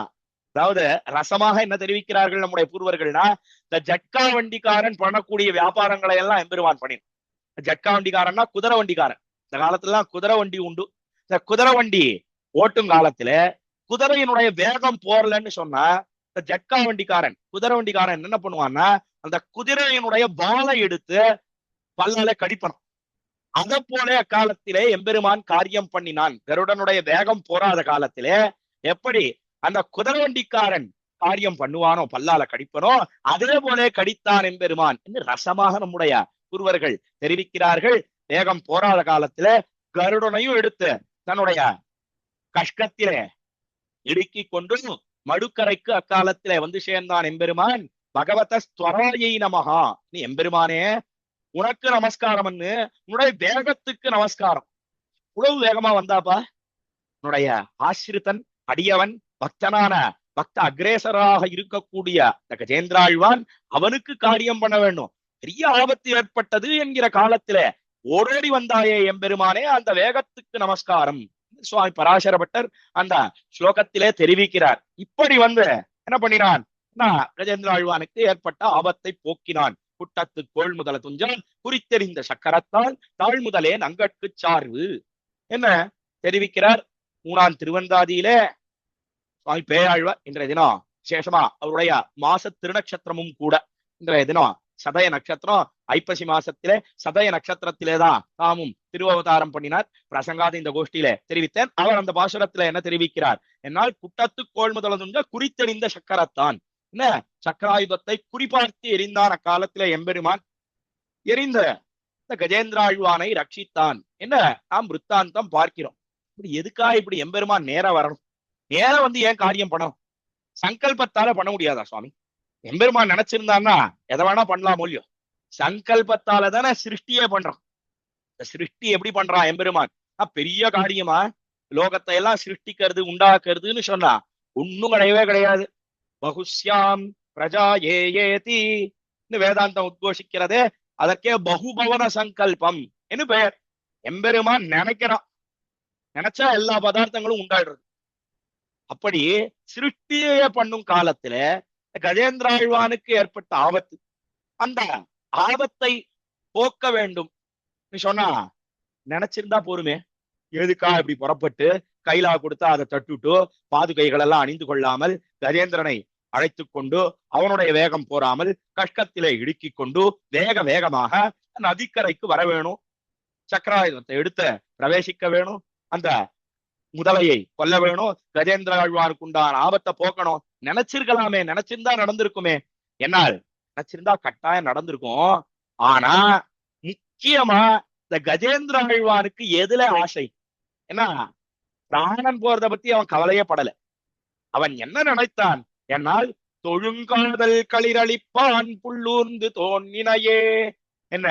அதாவது ரசமாக என்ன தெரிவிக்கிறார்கள் நம்முடைய பூர்வர்கள்னா, இந்த ஜட்கா வண்டிக்காரன் பண்ணக்கூடிய வியாபாரங்களை எல்லாம் எம்பெருமான் பண்ணினான். ஜட்கா வண்டிக்காரன்னா குதிரை வண்டிக்காரன். இந்த காலத்துல எல்லாம் குதிரை வண்டி உண்டு. இந்த குதிரை வண்டி ஓட்டும் காலத்துல குதிரையினுடைய வேகம் போறலன்னு சொன்னா ஜட்கா வண்டிக்காரன் குதிரை வண்டிக்காரன் என்ன பண்ணுவான்னா, அந்த குதிரையினுடைய வாளை எடுத்து பல்லால கடிப்பணும். அதை போல அக்காலத்திலே எம்பெருமான் காரியம் பண்ணினான். கருடனுடைய வேகம் போராத காலத்திலே எப்படி அந்த குதிரை வண்டிக்காரன் காரியம் பண்ணுவானோ பல்லால கடிப்பனோ அதே போல கடித்தான் எம்பெருமான் என்று ரசமாக நம்முடைய குருவர்கள் தெரிவிக்கிறார்கள். வேகம் போராத காலத்திலே கருடனையும் எடுத்து தன்னுடைய கஷ்டத்திலே இடுக்கி கொண்டு மடுக்கரைக்கு அக்காலத்திலே வந்து சேர்ந்தான் எம்பெருமான். பகவத ஸ்வராயை நமகா, நீ எம்பெருமானே உனக்கு நமஸ்காரம், உன்னுடைய வேகத்துக்கு நமஸ்காரம். உழவு வேகமா வந்தாப்பா, உன்னுடைய ஆசிரித்தன் அடியவன் பக்தனான பக்த அக்ரேசராக இருக்கக்கூடிய கஜேந்திராழ்வான் அவனுக்கு காரியம் பண்ண வேண்டும், பெரிய ஆபத்து ஏற்பட்டது என்கிற காலத்திலே ஓடோடி வந்தாயே எம்பெருமானே, அந்த வேகத்துக்கு நமஸ்காரம் சுவாமி பராசரப்பட்டர் அந்த ஸ்லோகத்திலே தெரிவிக்கிறார். இப்படி வந்து என்ன பண்ணினான், கஜேந்திராழ்வானுக்கு ஏற்பட்ட ஆபத்தை போக்கினான். குட்டத்து கோள் முதல துஞ்சான் குறித்தெறிந்த சக்கரத்தால் தாழ் முதலே நங்கட்கு சார்வு என்ன தெரிவிக்கிறார். 3ஆம் திருவந்தாதியிலே சுவாமி பேயாழ்வார் இன்றைய தினம் விசேஷமா அவருடைய மாச திருநட்சத்திரமும் கூட இன்றைய தினம் சதய நட்சத்திரம். ஐப்பசி மாசத்திலே சதய நட்சத்திரத்திலேதான் தாமும் திருவவதாரம் பண்ணினார். பிரசங்காத இந்த கோஷ்டியில தெரிவித்தேன். அவர் அந்த பாசுரத்துல என்ன தெரிவிக்கிறார் என்னால் குட்டத்து கோள் முதலதுங்க குறித்தெறிந்த சக்கரத்தான் என்ன சக்கராயுதத்தை குறிபார்த்து எரிந்தான். அக்காலத்திலே எம்பெருமான் எரிந்த இந்த கஜேந்திராழ்வானை ரட்சித்தான் என்ன நாம் விருத்தாந்தம் பார்க்கிறோம். இப்படி எதுக்காக இப்படி எம்பெருமான் நேர வரணும், நேர வந்து ஏன் காரியம் பண்ணணும்? சங்கல்பத்தால பண்ண முடியாதா சுவாமி? எம்பெருமான் நினைச்சிருந்தான்னா எதை வேணா பண்ணலாம் இல்லையோ, சங்கல்பத்தால தானே சிருஷ்டியே பண்றான். இந்த சிருஷ்டி எப்படி பண்றான் எம்பெருமான்? பெரிய காரியமா லோகத்தை எல்லாம் சிருஷ்டிக்கிறது உண்டாக்குறதுன்னு சொன்னா ஒன்னும் கிடையவே கிடையாது. பகுஸ்யாம் பிரஜா ஏதி வேதாந்தம் உத்கோஷிக்கிறதே அதற்கே பகுபவன சங்கல்பம் என்று பெயர். எம்பெருமான் நினைக்கிறான், நினைச்சா எல்லா பதார்த்தங்களும் உண்டாடுறது. அப்படி சிருஷ்டியே பண்ணும் காலத்துல கஜேந்திராழ்வானுக்கு ஏற்பட்ட ஆபத்து, அந்த ஆபத்தை போக்க வேண்டும் சொன்னா நினைச்சிருந்தா போருமே. எதுக்கா இப்படி புறப்பட்டு கைலா கொடுத்தா அதை தட்டுட்டு பாதுகைகள் எல்லாம் அணிந்து கொள்ளாமல் கஜேந்திரனை அழைத்து கொண்டு அவனுடைய வேகம் போறாமல் கஷ்டத்திலே இடுக்கி கொண்டு வேகமாக நதிக்கரைக்கு வர வேணும், சக்கராயுதத்தை எடுத்து பிரவேசிக்க வேணும், அந்த முதலையை கொல்ல வேணும், கஜேந்திராழ்வானுக்கு உண்டான ஆபத்தை போக்கணும். நினைச்சிருக்கலாமே, நினைச்சிருந்தா நடந்திருக்குமே. என்னால் நினைச்சிருந்தா கட்டாயம் நடந்திருக்கும். ஆனா முக்கியமா இந்த கஜேந்திராழ்வானுக்கு எதுல ஆசை என்ன, பிராணன் போறத பத்தி அவன் கவலையே படல. அவன் என்ன நினைத்தான் என்னால் தொழுங்காதல் களிரளிப்பான் புள்ளூர்ந்து தோன்னினையே என்ன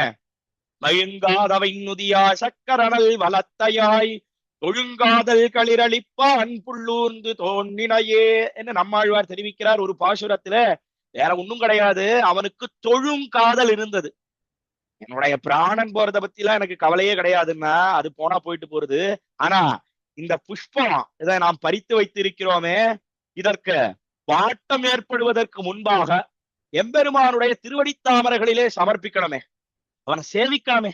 மயங்காதவை நுதியா சக்கரனல் வலத்தையாய் தொழுங்காதல் களிரளிப்பான் புள்ளூர்ந்து தோன்னினையே என்ன நம்மாழ்வார் தெரிவிக்கிறார் ஒரு பாசுரத்துல. வேற ஒண்ணும் கிடையாது. அவனுக்கு தொழும் காதல் இருந்தது. என்னுடைய பிராணன் போறத பத்தி எல்லாம் எனக்கு கவலையே கிடையாதுன்னா அது போனா போயிட்டு போறது. ஆனா இந்த புஷ்பம் இதை நாம் பறித்து வைத்திருக்கிறோமே, இதற்கு வாட்டம் ஏற்படுவதற்கு முன்பாக எம்பெருமானுடைய திருவடி தாமரைகளிலே சமர்ப்பிக்கணுமே, அவனை சேவிக்கணுமே,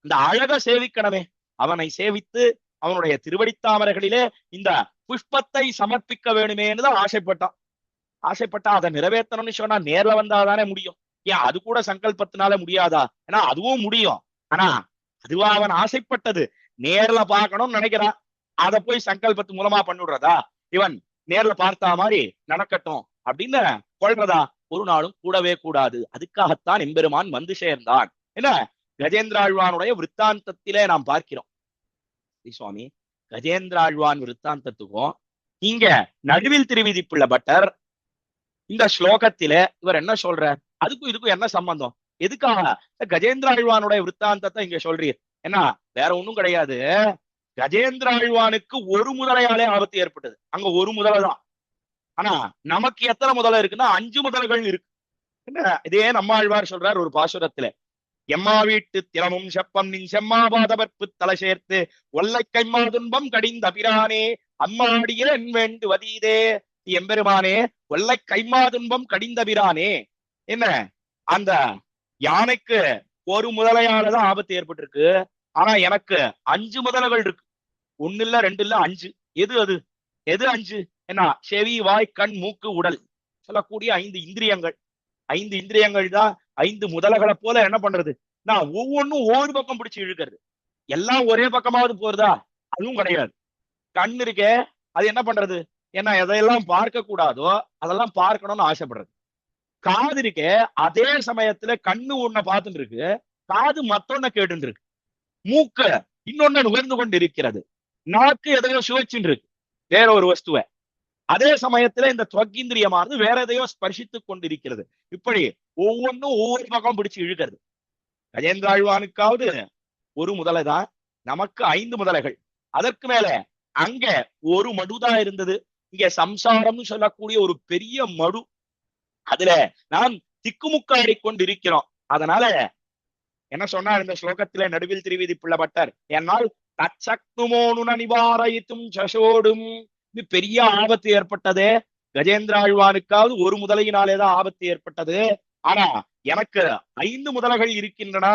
இந்த அழக சேவிக்கணுமே. அவனை சேவித்து அவனுடைய திருவடி தாமரைகளிலே இந்த புஷ்பத்தை சமர்ப்பிக்க வேணுமேன்னு தான் ஆசைப்பட்டா அதை நிறைவேற்றணும்னு சொன்னா நேர்ல வந்தாதானே முடியும். ஏன் அது கூட சங்கல்பத்தினால முடியாதா? ஏன்னா அதுவும் முடியும். ஆனா அதுவா அவன் ஆசைப்பட்டது. நேர்ல பார்க்கணும்னு நினைக்கிறான், அதை போய் சங்கல்பத்து மூலமா பண்ணிவிடுறதா? இவன் நேர்ல பார்த்தா மாதிரி நடக்கட்டும் அப்படின்னு கொள்றதா? ஒரு நாளும் கூடவே கூடாது. அதுக்காகத்தான் எம்பெருமான் வந்து சேர்ந்தான். என்ன கஜேந்திராழ்வானுடைய விற்த்தாந்தத்திலே நாம் பார்க்கிறோம். சுவாமி கஜேந்திராழ்வான் விற்த்தாந்தத்துக்கும் இங்க நடுவில் திருவிதிப்புள்ள பட்டர் இந்த ஸ்லோகத்தில இவர் என்ன சொல்றார்? அதுக்கும் இதுக்கும் என்ன சம்பந்தம்? எதுக்காக கஜேந்திராழ்வானுடைய விற்த்தாந்தத்தை இங்க சொல்றீர்? என்ன வேற ஒண்ணும் கிடையாது. கஜேந்திராழ்வானுக்கு ஒரு முதலையாலே ஆபத்து ஏற்பட்டது. அங்க ஒரு முதலை தான். ஆனா நமக்கு எத்தனை முதலை இருக்குன்னா 5 முதல்கள் இருக்கு. என்ன இதே நம்மாழ்வார் சொல்றார் ஒரு பாசுரத்துல, எம்மா வீட்டு திறமும் செப்பம் நின் செம்மாபாதவர்ப்பு தலை சேர்த்து ஒல்லை கைமா துன்பம் கடிந்த பிரானே அம்மாடிய என் வேண்டுவதீதே. எம்பெருமானே, ஒல்லை கைமா துன்பம் கடிந்த பிரானே. என்ன அந்த யானைக்கு ஒரு முதலையாலதான் ஆபத்து ஏற்பட்டிருக்கு. ஆனா எனக்கு 5 முதலைகள் இருக்கு. 1 இல்ல 2 இல்ல 5. எது 5? என்ன செவி வாய் கண் மூக்கு உடல் சொல்லக்கூடிய 5 இந்திரியங்கள். 5 இந்திரியங்கள் தான் 5 முதலைகளை போல என்ன பண்றது? நான் ஒவ்வொன்னும் ஒவ்வொரு பக்கம் பிடிச்சு இழுக்கிறது. எல்லாம் ஒரே பக்கமாவது போறதா? அதுவும் கிடையாது. கண் இருக்கே, அது என்ன பண்றது? ஏன்னா எதையெல்லாம் பார்க்க கூடாதோ அதெல்லாம் பார்க்கணும்னு ஆசைப்படுறது. காது இருக்கே, அதே சமயத்துல கண்ணு ஒன்ன பார்த்துட்டு இருக்கு, காது மத்தொன்ன கேட்டு இருக்கு. மூக்கு இன்னொன்னு நுகர்ந்து கொண்டு இருக்கிறது. நாக்கு எதையோ சுவைச்சுட்டு இருக்கு, வேற ஒரு வஸ்துவை. அதே சமயத்துல இந்த துவக்கிந்திரியமானது வேற எதையோ ஸ்பர்சித்துக் கொண்டிருக்கிறது. இப்படி ஒவ்வொன்னும் ஒவ்வொரு பக்கம் பிடிச்சு இழுக்கிறது. கஜேந்திராழ்வானுக்காவது ஒரு முதலை தான், நமக்கு 5 முதலைகள். அதற்கு மேல அங்க ஒரு மடுதான் இருந்தது. இங்க சம்சாரம்னு சொல்லக்கூடிய ஒரு பெரிய மடு, அதுல நாம் திக்குமுக்காடி கொண்டிருக்கிறோம். அதனால என்ன சொன்னார் இந்த ஸ்லோகத்திலே நடுவில் திருவிதிப்புள்ள பட்டர்? என்னால் தச்சக்னுமோனு நிவாரயித்தும் சசோடும். இது பெரிய ஆபத்து ஏற்பட்டது. கஜேந்திராழ்வானுக்காவது ஒரு முதலையினாலேதான் ஆபத்து ஏற்பட்டது. ஆனா எனக்கு 5 முதலைகள் இருக்கின்றன.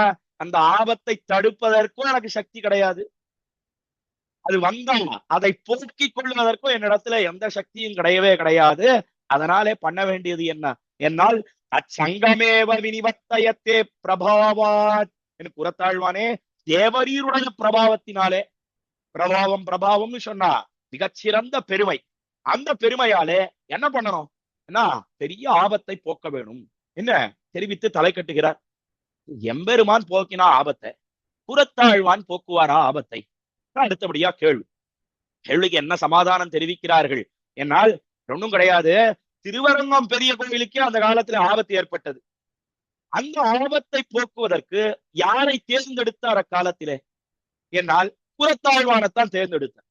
அந்த ஆபத்தை தடுப்பதற்கும் எனக்கு சக்தி கிடையாது. அது வந்தா அதை போக்கிக் கொள்வதற்கும் என்னிடத்துல எந்த சக்தியும் கிடையவே கிடையாது. அதனாலே பண்ண வேண்டியது என்ன? என்னால் அச்சங்கமேவ வினிவத்தயத்தே பிரபாவாத். எனக்கு உரத்தாழ்வானே, தேவரீருடைய பிரபாவத்தினாலே, பிரபாவம்னு சொன்னா மிகச்சிறந்த பெருமை. அந்த பெருமையாலே என்ன பண்ணணும்? என்ன பெரிய ஆபத்தை போக்க வேணும் என்ன தெரிவித்து தலை கட்டுகிறார். எம்பெருமான் போக்கினா ஆபத்தை, புறத்தாழ்வான் போக்குவாரா ஆபத்தை? அடுத்தபடியா கேள்விக்கு என்ன சமாதானம் தெரிவிக்கிறார்கள் என்னால் ஒன்றும் கிடையாது. திருவரங்கம் பெரிய கோயிலுக்கே அந்த காலத்துல ஆபத்து ஏற்பட்டது. அந்த ஆபத்தை போக்குவதற்கு யாரை தேர்ந்தெடுத்தார் அக்காலத்திலே என்னால் புறத்தாழ்வானத்தான் தேர்ந்தெடுத்தார்.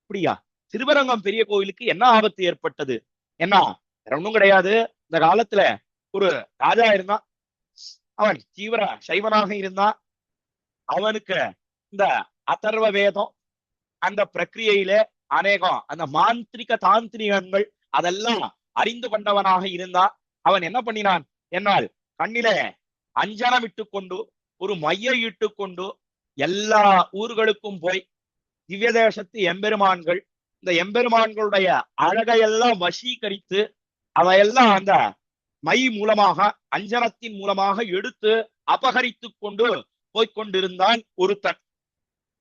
அப்படியா? திருவரங்கம் பெரிய கோயிலுக்கு என்ன ஆபத்து ஏற்பட்டது? என்ன ஒன்றும் கிடையாது. இந்த காலத்துல ஒரு ராஜா இருந்தான். அவன் தீவிர சைவனாக இருந்தான். அவனுக்கு இந்த அதர்வ வேதம் அந்த பிரக்கிரியையில அநேகம் அந்த மாந்திரிக தாந்திரிகங்கள் அதெல்லாம் அறிந்து கொண்டவனாக இருந்தான். அவன் என்ன பண்ணினான்? என்னால் கண்ணில அஞ்சனம் இட்டு கொண்டு ஒரு மையை இட்டு கொண்டு எல்லா ஊர்களுக்கும் போய் திவ்ய தேசத்து எம்பெருமான்கள், இந்த எம்பெருமான்களுடைய அழகையெல்லாம் வசீகரித்து அவையெல்லாம் அந்த மை மூலமாக அஞ்சனத்தின் மூலமாக எடுத்து அபகரித்து கொண்டு போய்கொண்டிருந்தான் ஒருத்தன்.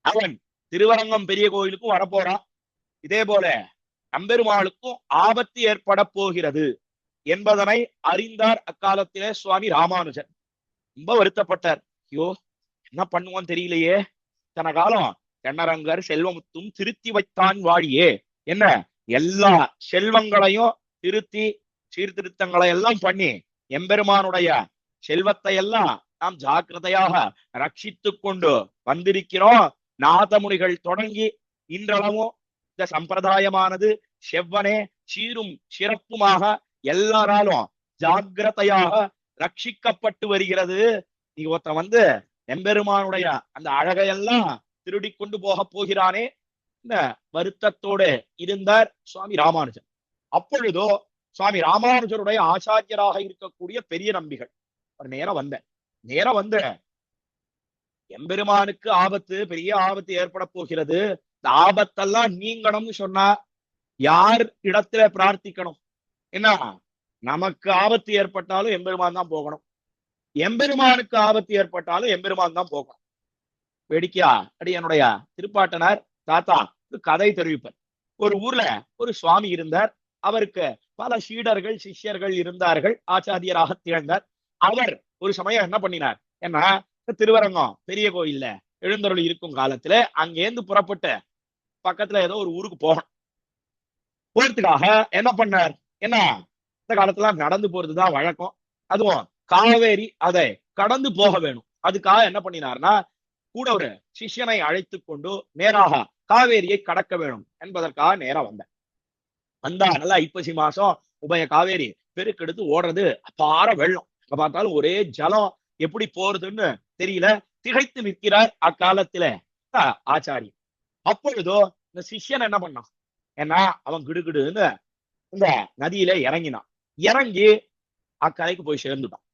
அவன் திருவரங்கம் பெரிய கோயிலுக்கும் வரப்போறான். இதே போல நம்பெருமாளுக்கும் ஆபத்து ஏற்பட போகிறது என்பதனை அறிந்தார் அக்காலத்திலே சுவாமி ராமானுஜர். ரொம்ப வருத்தப்பட்டார். ஐயோ, என்ன பண்ணுவோம் தெரியலையே. தன காலம் தென்னரங்கர் செல்வமுத்தும் திருத்தி வைத்தான் வாழியே. என்ன எல்லா செல்வங்களையும் திருத்தி சீர்திருத்தங்களை எல்லாம் பண்ணி எம்பெருமானுடைய செல்வத்தை எல்லாம் நாம் ஜாக்கிரதையாக ரட்சித்து கொண்டு வந்திருக்கிறோம். நாதமுனிகள் தொடங்கி இன்றளவும் இந்த சம்பிரதாயமானது செவ்வனே சீரும் சிறப்புமாக எல்லாராலும் ஜாக்கிரதையாக ரட்சிக்கப்பட்டு வருகிறது. நீ ஒருத்தன் வந்து எம்பெருமானுடைய அந்த அழகையெல்லாம் திருடி கொண்டு போக போகிறானே, இந்த வருத்தத்தோடு இருந்தார் சுவாமி ராமானுஜர். அப்பொழுதோ சுவாமி ராமானுஜருடைய ஆச்சாரியராக இருக்கக்கூடிய பெரிய நம்பிகள் நேரம் வந்த எம்பெருமானுக்கு ஆபத்து, பெரிய ஆபத்து ஏற்பட போகிறது, இந்த ஆபத்தெல்லாம் நீங்கணும்னு சொன்னா யார் இடத்துல பிரார்த்திக்கணும்? என்ன, நமக்கு ஆபத்து ஏற்பட்டாலும் எம்பெருமான் தான் போகணும், எம்பெருமானுக்கு ஆபத்து ஏற்பட்டாலும் எம்பெருமான் தான் போகணும். வேடிக்கையா அடி என்னுடைய திருப்பாட்டனார் தாத்தா கதை தெரிவிப்பார். ஒரு ஊர்ல ஒரு சுவாமி இருந்தார். அவருக்கு பல சீடர்கள் சிஷ்யர்கள் இருந்தார்கள். ஆச்சாரியராக திகழ்ந்தார். அவர் ஒரு சமயம் என்ன பண்ணினார், என்ன திருவரங்கம் பெரிய கோயில்ல எழுந்தருள் இருக்கும் காலத்துல அங்கேருந்து புறப்பட்டு பக்கத்துல ஏதோ ஒரு ஊருக்கு போறதுக்காக என்ன பண்ணார், என்ன இந்த காலத்துல நடந்து போறதுதான் வழக்கம், அதுவும் காவேரி அதை கடந்து போக வேணும். அதுக்காக என்ன பண்ணினார்னா, கூட ஒரு சிஷ்யனை அழைத்து கொண்டு நேராக காவேரியை கடக்க வேணும் என்பதற்காக நேரம் வந்தா நல்லா ஐப்பசி மாசம் உபய காவேரி பெருக்கெடுத்து ஓடுறது, அப்பார வெள்ளம், பார்த்தாலும் ஒரே ஜலம், எப்படி போறதுன்னு தெரியல. திகைத்து நிற்கிறார் அக்காலத்துல ஆச்சாரியன். அப்பொழுதோ இந்த சிஷ்யன் என்ன பண்ணான், ஏன்னா அவன் கிடுகிடுன்னு இந்த நதியில இறங்கினான். இறங்கி அக்கரைக்கு போய் சேர்ந்துட்டான்,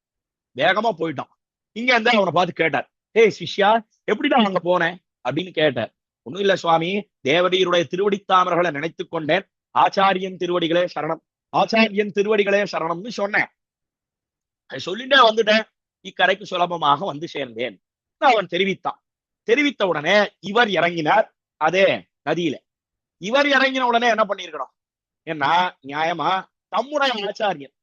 வேகமா போயிட்டான். இங்க இருந்து அவனை பார்த்து கேட்டார், ஏய் சிஷ்யா, எப்படிதான் அங்க போனேன் அப்படின்னு கேட்டார். ஒண்ணும் இல்ல சுவாமி, தேவரீருடைய திருவடித்தாமர்களை நினைத்து கொண்டேன், ஆச்சாரியன் திருவடிகளே சரணம், ஆச்சாரியன் திருவடிகளே சரணம்னு சொன்னேன். சொல்லிட்டே வந்துட்டேன், இக்கரைக்கு சுலபமாக வந்து சேர்ந்தேன் அவன் தெரிவித்தான். தெரிவித்த உடனே இவர் இறங்கினார் அதே நதியில. இவர் இறங்கின உடனே என்ன பண்ணிருக்கணும், ஏன்னா நியாயமா தம்முடைய ஆச்சாரியன்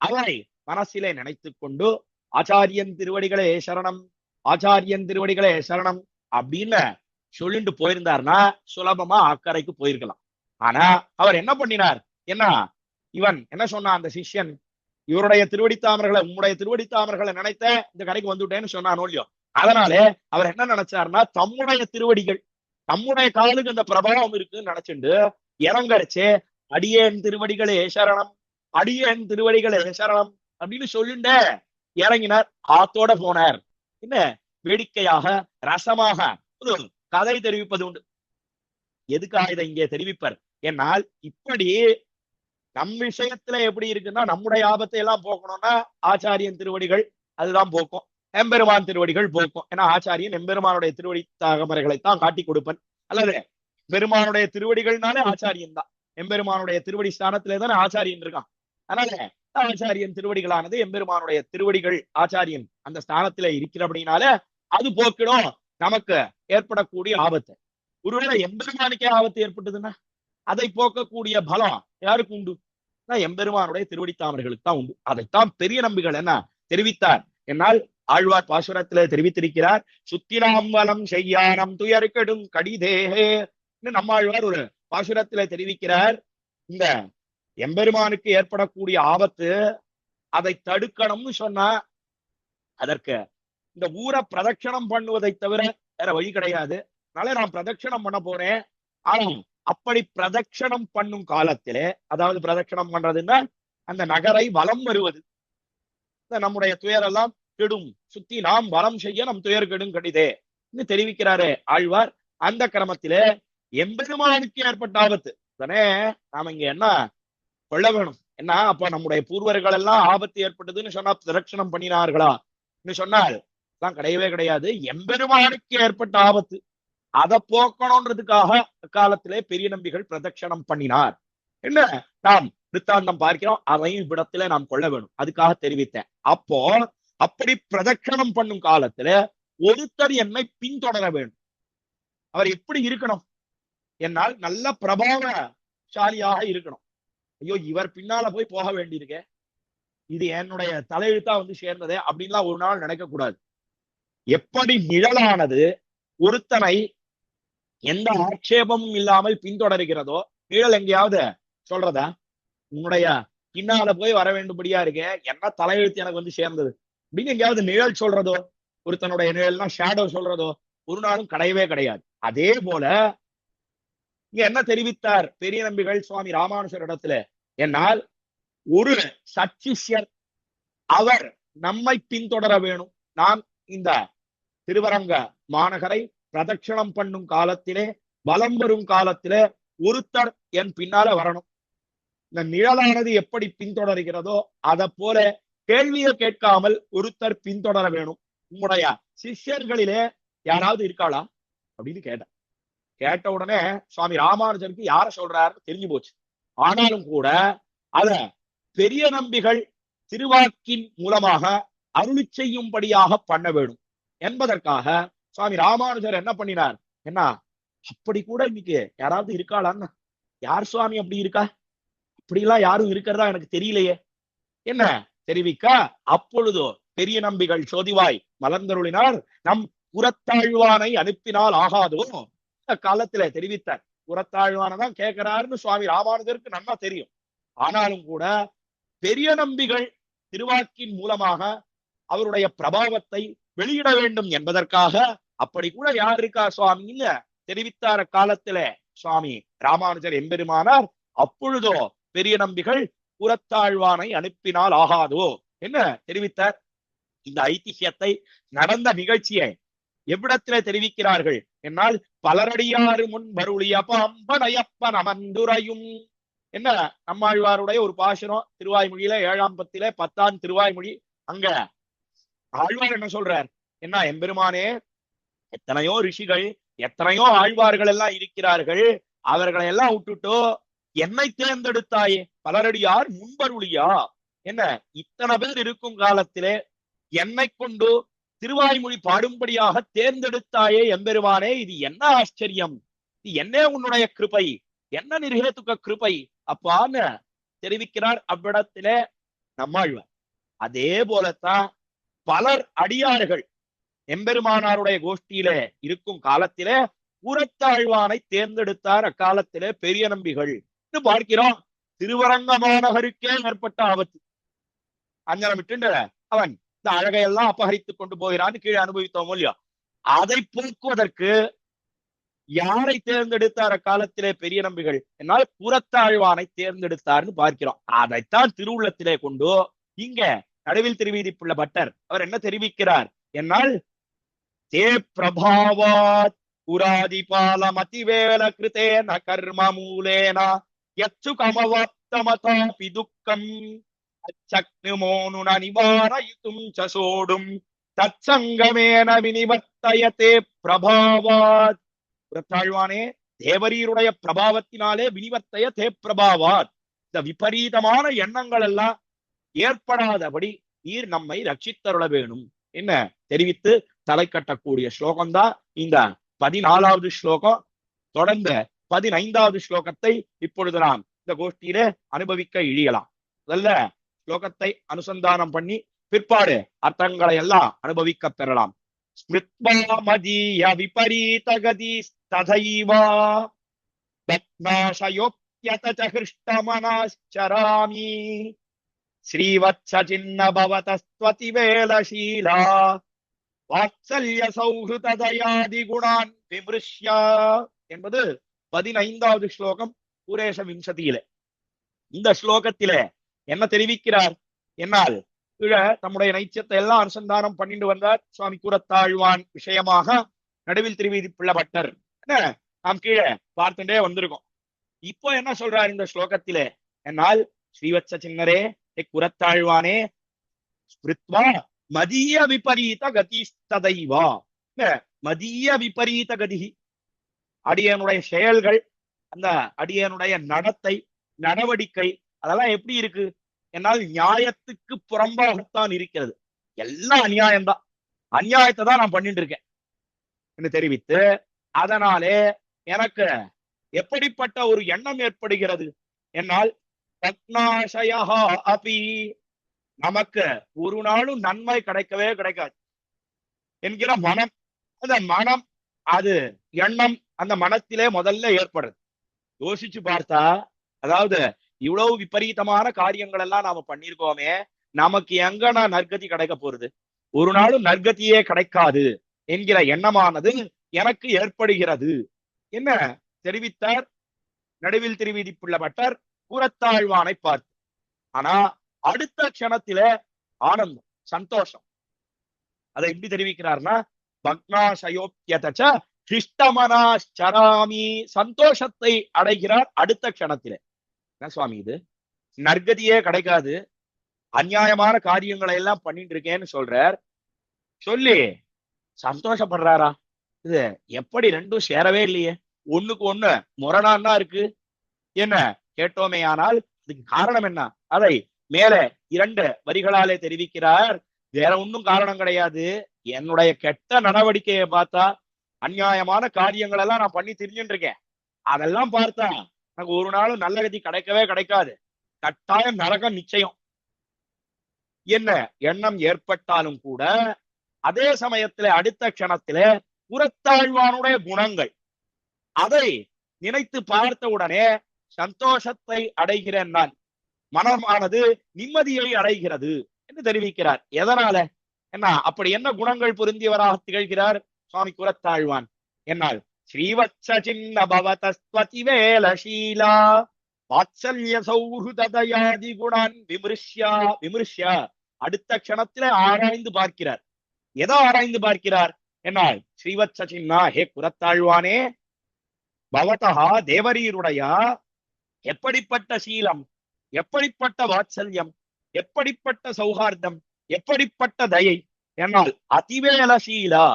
அவரை மனசிலே நினைத்து கொண்டு ஆச்சாரியன் திருவடிகளே சரணம், ஆச்சாரியன் திருவடிகளே சரணம் அப்படின்னு சொல்லிட்டு போயிருந்தார்னா சுலபமா அக்கறைக்கு போயிருக்கலாம். ஆனா அவர் என்ன பண்ணினார், என்ன இவன் என்ன சொன்னான், அந்த சிஷ்யன் இவருடைய திருவடித்தாமர்களை, உம்முடைய திருவடித்தாமர்களை நினைத்த இந்த கரைக்கு வந்துட்டேன்னு சொன்னானோ இல்லையோ, அதனாலே அவர் என்ன நினைச்சாருன்னா, தம்முடைய திருவடிகள், தம்முடைய காலுக்கு அந்த பிரபாவம் இருக்குன்னு நினைச்சுண்டு இறங்கடிச்சு அடியேன் திருவடிகளே சரணம், அடியேன் திருவடிகளே சரணம் அப்படின்னு சொல்லிண்ட இறங்கினார். ஆத்தோட போனார். என்ன வேடிக்கையாக ரசமாக ஒரு கதை தெரிவிப்பது உண்டு. எதுக்காக இதை இங்கே தெரிவிப்பார் என்னால், இப்படி நம் விஷயத்துல எப்படி இருக்குன்னா, நம்முடைய ஆபத்தை எல்லாம் போக்கணும்னா ஆச்சாரியன் திருவடிகள் அதுதான் போக்கும், எம்பெருமான் திருவடிகள் போக்கும். ஏன்னா ஆச்சாரியன் எம்பெருமானுடைய திருவடி தாமரைகளைத்தான் காட்டி கொடுப்பன், அல்லது பெருமானுடைய திருவடிகள்னாலே ஆச்சாரியன் தான், எம்பெருமானுடைய திருவடி ஸ்தானத்திலே தானே ஆச்சாரியன் இருக்கான். அதனால ஆச்சாரியன் திருவடிகளானது எம்பெருமானுடைய திருவடிகள் ஆச்சாரியன் அந்த ஸ்தானத்திலே இருக்கிறபடினால அது போக்கிடும் நமக்கு ஏற்படக்கூடிய ஆபத்து. ஒருவேளை எம்பெருமானுக்கே ஆபத்து ஏற்பட்டதுன்னா அதை போக்கக்கூடிய பலம் யாருக்கு உண்டு, எம்பெருமானுடைய திருவடித்தாமர்களுக்கு தான் உண்டு. அதைத்தான் பெரிய நம்பிகள் என்ன தெரிவித்தார் என்னால், ஆழ்வார் பாசுரத்திலே தெரிவித்திருக்கிறார். சுத்தினாம் வலம் செய்யானம் துயர்கெடும் கடிதேகே நம்மாழ்வார் ஒரு பாசுரத்திலே தெரிவிக்கிறார். இந்த எம்பெருமானுக்கு ஏற்படக்கூடிய ஆபத்து அதை தடுக்கணும்னு சொன்னா அதற்கு இந்த ஊரை பிரதட்சணம் பண்ணுவதை தவிர வேற வழி கிடையாது. அதனால நான் பிரதட்சணம் பண்ண போறேன். ஆனா அப்படி பிரதட்சணம் பண்ணும் காலத்திலே, அதாவது பிரதட்சணம் பண்றதுன்னா அந்த நகரை வலம் வருவது, நம்முடைய துயரெல்லாம் கெடும், சுத்தி நாம் வலம் செய்ய நம் துயர் கெடும் கடிதே தெரிவிக்கிறாரு ஆழ்வார். அந்த கிரமத்திலே எம்பெருமானுக்கு ஏற்பட்ட ஆபத்து தானே நாம இங்க என்ன கொள்ள வேணும். என்ன அப்ப நம்முடைய பூர்வர்கள் எல்லாம் ஆபத்து ஏற்பட்டதுன்னு சொன்னா பிரதட்சணம் பண்ணினார்களா சொன்னால் தான் கிடையவே கிடையாது. எம்பெருமானுக்கு ஏற்பட்ட ஆபத்து அதை போக்கணும்ன்றதுக்காக காலத்திலே பெரிய நம்பிகள் பிரதட்சணம் பண்ணினார். என்ன நாம் வித்தாந்தம் பார்க்கிறோம், அதையும் இவ்விடத்திலே நாம் கொள்ள வேணும், அதுக்காக தெரிவித்தேன். அப்போ அப்படி பிரதட்சணம் பண்ணும் காலத்துல ஒருத்தர் என்னை பின்தொடர வேண்டும். அவர் எப்படி இருக்கணும் என்னால் நல்ல பிரபாவசாலியாக இருக்கணும். ஐயோ இவர் பின்னால போய் போக வேண்டியிருக்க, இது என்னுடைய தலையெழுத்தா வந்து சேர்ந்ததே அப்படின்லாம் ஒரு நாள் நினைக்க கூடாது. எப்படி நிழலானது ஒருத்தனை எந்த ஆட்சேபமும் இல்லாமல் பின்தொடர்கிறதோ, நிழல் எங்கேயாவது சொல்றதா உன்னுடைய பின்னால போய் வர வேண்டும்படியா இருக்க, என்ன தலையெழுத்து எனக்கு வந்து சேர்ந்தது அப்படின்னு எங்கேயாவது நிழல் சொல்றதோ, ஒருத்தனுடைய நிழல்னா ஷேடோ சொல்றதோ ஒரு நாளும் கிடையவே கிடையாது. அதே போல இங்க என்ன தெரிவித்தார் பெரிய நம்பிகள் சுவாமி ராமானுஜர் இடத்துல என்னால், ஒரு சச்சிஷ்யர் அவர் நம்மை பின்தொடர வேணும். நாம் இந்த திருவரங்க மாநகரை பிரதட்சணம் பண்ணும் காலத்திலே, வலம் வரும் காலத்திலே ஒருத்தர் என் பின்னால வரணும். இந்த நிழலானது எப்படி பின்தொடர்கிறதோ அதை போல கேள்வியை கேட்காமல் ஒருத்தர் பின்தொடர வேணும். உங்களுடைய சிஷ்யர்களிலே யாராவது இருக்காளா அப்படின்னு கேட்ட உடனே சுவாமி ராமானுஜருக்கு யார சொல்றாரு தெரிஞ்சு போச்சு. ஆனாலும் கூட அத பெரிய நம்பிகள் திருவாக்கின் மூலமாக அருளி செய்யும்படியாக பண்ண வேணும் என்பதற்காக சுவாமி ராமானுஜர் என்ன பண்ணினார், என்ன அப்படி கூட இன்னைக்கு யாராவது இருக்காளான்னு, யார் சுவாமி அப்படி இருக்கா, அப்படிலாம் யாரும் இருக்கிறதா எனக்கு தெரியலையே என்ன தெரிவிக்க, அப்பொழுதோ பெரிய நம்பிகள் சோதிவாய் மலர்ந்தருளினார். நம் புறத்தாழ்வானை அனுப்பினால் ஆகாதோ காலத்துல தெரிவித்தார். புறத்தாழ்வானதான் கேட்கிறாருன்னு சுவாமி ராமானுஜருக்கு நல்லா தெரியும். ஆனாலும் கூட பெரிய நம்பிகள் திருவாக்கின் மூலமாக அவருடைய பிரபாவத்தை வெளியிட வேண்டும் என்பதற்காக அப்படி கூட யார் இருக்கா சுவாமின்னு தெரிவித்தார காலத்துல சுவாமி ராமானுஜர் எம்பெருமானார் அப்பொழுதோ பெரிய நம்பிகள் புறத்தாழ்வானை அனுப்பினால் ஆகாதோ என்ன தெரிவித்தார். இந்த ஐதிஹ்யத்தை நடந்த நிகழ்ச்சியை எவ்விடத்திலே தெரிவிக்கிறார்கள் என்னால் பலரடியாறு முன் வருளிய பாம்பனையப்பன் அமர்ந்துரையும் என்ன நம்மாழ்வாருடைய ஒரு பாசுரம் திருவாய்மொழியில 7ஆம் பத்திலே 10ஆம் திருவாய்மொழி. அங்க ஆழ்வார் என்ன சொல்றார், என்ன எம்பெருமானே எத்தனையோ ரிஷிகள் எத்தனையோ ஆழ்வார்கள் எல்லாம் இருக்கிறார்கள், அவர்களை எல்லாம் விட்டுட்டோ என்னை தேர்ந்தெடுத்தாயே, பலரடியார் முன்பருளியா என்ன இத்தனை பேர் இருக்கும் காலத்திலே என்னை கொண்டு திருவாய்மொழி பாடும்படியாக தேர்ந்தெடுத்தாயே எம்பெருமானே, இது என்ன ஆச்சரியம், இது என்ன உன்னுடைய கிருபை, என்ன நிர்ஹேதுக கிருபை அப்பான்னு தெரிவிக்கிறார் அவ்விடத்திலே நம்மாழ்வார். அதே போலத்தான் பலர் அடியார்கள் எம்பெருமானாருடைய கோஷ்டியில இருக்கும் காலத்திலே புறத்தாழ்வானை தேர்ந்தெடுத்தார் அக்காலத்திலே பெரிய நம்பிகள் பார்க்கிறோம். திருவரங்க மாநகருக்கே ஏற்பட்ட ஆபத்து, அஞ்சனம் விட்டு அவன் இந்த அழகையெல்லாம் அபகரித்துக் கொண்டு போகிறான்னு கீழே அனுபவித்தோம் இல்லையா, அதை போக்குவதற்கு யாரை தேர்ந்தெடுத்தார் அக்காலத்திலே பெரிய நம்பிகள் என்னால் புறத்தாழ்வானை தேர்ந்தெடுத்தார்னு பார்க்கிறோம். அதைத்தான் திருவுள்ளத்திலே கொண்டு இங்க நடுவில் திருவீதிப்புள்ள பட்டர் அவர் என்ன தெரிவிக்கிறார் என்னால் தே பிரபாவாத் புராதிபாலம் அதிவேல கிருதேன கர்ம மூலேன யச்சு கமவப்தமதாபி துக்கம் அச்சக்னுமோனுன நிவாரயிதும் ச சோடும் தற்சங்கமேன வினிவர்த்தயதே பிரபாவாத். புறத்தாழ்வானே தேவரீருடைய பிரபாவத்தினாலே வினிவர்த்தய தே பிரபாவாத், இந்த விபரீதமான எண்ணங்கள் எல்லாம் ஏற்படாதபடி நீர் நம்மை ரட்சித்தருள வேணும் என்ன தெரிவித்து தலை கட்டக்கூடிய ஸ்லோகம் தான் இந்த 14வது ஸ்லோகம். தொடர்ந்து 15வது ஸ்லோகத்தை இப்பொழுது நாம் இந்த கோஷ்டியிலே அனுபவிக்க இழியலாம். முதல்ல ஸ்லோகத்தை அனுசந்தானம் பண்ணி பிற்பாடு அர்த்தங்களை எல்லாம் அனுபவிக்க பெறலாம். ஸ்மிருத்வா மதீய விபரீதகதி ததைவா பத்மாஷயோப்யத ஹிருஷ்டமனாச்சராமி ஸ்ரீவத்ஸ சின்ன பவதஸ்த்வதி வேலசீலா வாத்சல்ய சௌஹ்ருத தயாதி குணான் விம்ருஷ்யா என்பது 15வது ஸ்லோகம் பூரேஷ விம்சதியிலே. இந்த ஸ்லோகத்திலே என்ன தெரிவிக்கிறார் என்னால் கீழே தம்முடைய நைச்சியத்தை எல்லாம் அனுசந்தானம் பண்ணிட்டு வந்தார் சுவாமி கூறத்தாழ்வான் விஷயமாக நடுவில் திருவீதிப்புள்ள பட்டர் நாம் கீழே பார்த்துட்டே வந்திருக்கோம். இப்போ என்ன சொல்றார் இந்த ஸ்லோகத்திலே என்னால் ஸ்ரீவத்ஸ சின்னரே குரத்தாழ்வானே ஸ்மிருத்வா மதிய விபரீத கதி ததைவா, மதிய விபரீத கதி அடியனுடைய செயல்கள் அந்த அடியனுடைய நடத்தை நடவடிக்கை அதெல்லாம் எப்படி இருக்கு என்னால் நியாயத்துக்கு புறம்பாகத்தான் இருக்கிறது, எல்லாம் அநியாயம்தான், அநியாயத்தை தான் நான் பண்ணிட்டு இருக்கேன் என்று தெரிவித்து அதனாலே எனக்கு எப்படிப்பட்ட ஒரு எண்ணம் ஏற்படுகிறது என்னால் அபி நமக்கு ஒரு நாளும் நன்மை கிடைக்கவே கிடைக்காது என்கிற மனம், அந்த மனம் அது எண்ணம் அந்த மனத்திலே முதல்ல ஏற்படுது. யோசிச்சு பார்த்தா அதாவது இவ்வளவு விபரீதமான காரியங்கள் எல்லாம் நாம பண்ணிருக்கோமே, நமக்கு எங்கனா நற்கதி கிடைக்க போறது, ஒரு நாளும் நற்கதியே கிடைக்காது என்கிற எண்ணமானது எனக்கு ஏற்படுகிறது என்ன தெரிவித்தார் நடுவில் திருவீதிப்புள்ள பட்டர் கூறத்தாழ்வானை பார்த்து. ஆனா அடுத்த க்ஷணத்தில ஆனந்தம், சந்தோஷம். அதை எப்படி தெரிவிக்கிறார்னா, பக்னாசயோப்யதச ஹிஷ்டமனாச்சராமி, சந்தோஷத்தை அடைகிறார் அடுத்த க்ஷணத்திலே. என்ன சுவாமி இது, நற்கதியே கிடைக்காது, அநியாயமான காரியங்களை எல்லாம் பண்ணிட்டு இருக்கேன்னு சொல்றார். சொல்லி சந்தோஷப்படுறாரா? இது எப்படி ரெண்டும் சேரவே இல்லையே, ஒண்ணுக்கு ஒண்ணு முரணான்னா இருக்கு. என்ன கேட்டோமே, ஆனால் இதுக்கு காரணம் என்ன? அதை மேலே 2 வரிகளாலே தெரிவிக்கிறார். வேற ஒன்றும் காரணம் கிடையாது. என்னுடைய கெட்ட நடவடிக்கையை பார்த்தா, அநியாயமான காரியங்கள் எல்லாம் நான் பண்ணி திரிஞ்சுட்டு இருக்கேன். அதெல்லாம் பார்த்தா எனக்கு ஒரு நாளும் நல்ல கதி கிடைக்கவே கிடைக்காது, கட்டாயம் நரகம் நிச்சயம் என்ன எண்ணம் ஏற்பட்டாலும் கூட, அதே சமயத்துல அடுத்த க்ஷணத்துல புறத்தாழ்வானுடைய குணங்கள், அதை நினைத்து பார்த்த உடனே சந்தோஷத்தை அடைகிறேன் நான், மனமானது நிம்மதியை அடைகிறது என்று தெரிவிக்கிறார். எதனால என்ன, அப்படி என்ன குணங்கள் பொருந்தியவராக திகழ்கிறார் சுவாமி குரத்தாழ்வான்? என்னால் ஸ்ரீவத்ச சின்ன பவதஸ்வதி வேலசீலா வாத்சல்ய சௌஹுதயாதி குணான் விமர்ஷ்யா அடுத்த க்ஷணத்திலே ஆராய்ந்து பார்க்கிறார். எதோ ஆராய்ந்து பார்க்கிறார்? என்னால் ஸ்ரீவத்ச சின்னா, ஹே குரத்தாழ்வானே, பவதா தேவரீருடைய எப்படிப்பட்ட சீலம், எப்படிப்பட்ட வாத்சல்யம், எப்படிப்பட்ட சௌஹார்தம், எப்படிப்பட்ட தயை, என்னால் அதிவேல சீலா,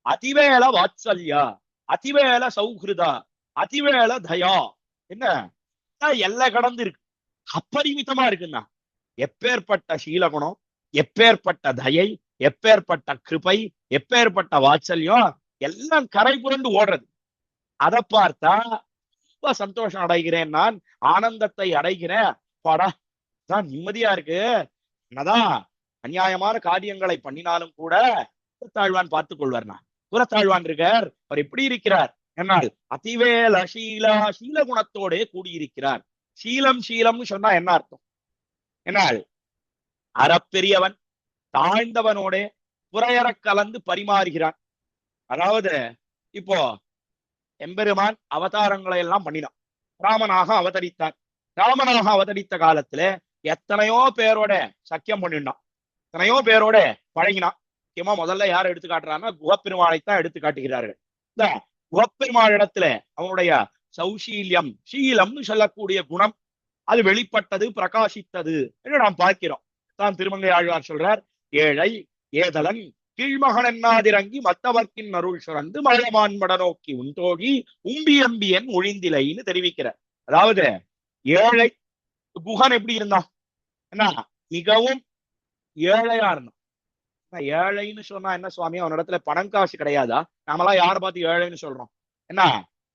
அதிவேல வாத்சல்யா, அதிவேல சௌஹிருதா, அதிவேல தயா, என்ன எல்லை கடந்து இருக்கு, அப்பரிமிதமா இருக்குன்னா. எப்பேற்பட்ட சீலகுணம், எப்பேற்பட்ட தயை, எப்பேற்பட்ட கிருபை, எப்பேற்பட்ட வாத்சல்யம், எல்லாம் கரை புரண்டு ஓடுறது. அதை பார்த்தா ரொம்ப சந்தோஷம் அடைகிறேன் நான், ஆனந்தத்தை அடைகிறேன். பாடா தான் நிம்மதியா இருக்கு. என்னதான் அநியாயமான காரியங்களை பண்ணினாலும் கூட குரத்தாழ்வான் பார்த்துக் கொள்வார்னா. குரத்தாழ்வான் இருக்கார், அவர் எப்படி இருக்கிறார் என்னால் அதிவேல சீலா, சீல குணத்தோட கூடியிருக்கிறார். சீலம் சீலம்னு சொன்னா என்ன அர்த்தம்? என்னால் அறப்பெரியவன் தாழ்ந்தவனோட புறையற கலந்து பரிமாறுகிறான். அதாவது இப்போ எம்பெருமான் அவதாரங்களை எல்லாம் பண்ணினான், ராமனாக அவதரித்தான். ராமனாக அவதரித்த காலத்துல எத்தனையோ பேரோட சக்கியம் பண்ணினான், எத்தனையோ பேரோட பழகினான். முக்கியமா முதல்ல யார் எடுத்து காட்டுறான்னா, குகப்பெருமாளைத்தான் எடுத்து காட்டுகிறார்கள். இந்த குகப்பெருமாள் இடத்துல அவனுடைய சௌசீல்யம், சீலம்னு சொல்லக்கூடிய குணம் அது வெளிப்பட்டது, பிரகாசித்தது என்று நாம் பார்க்கிறோம். தான் திருமங்கை ஆழ்வார் சொல்றார், ஏழை ஏதலன் கீழ்மகன் என்னாதிரங்கி மத்தவர்க்கின் அருள் சுரந்து மழமான்பட நோக்கி உண்டோகி உம்பியம்பியன் ஒழிந்திலைன்னு தெரிவிக்கிறார். அதாவது ஏழை குகன் எப்படி இருந்தான், என்ன மிகவும் ஏழையா இருந்தான். ஏழைன்னு சொன்னா என்ன சுவாமி, அவனிடத்துல பணம் காசு கிடையாதா? நாமெல்லாம் யாரை பார்த்து ஏழைன்னு சொல்றோம்? என்ன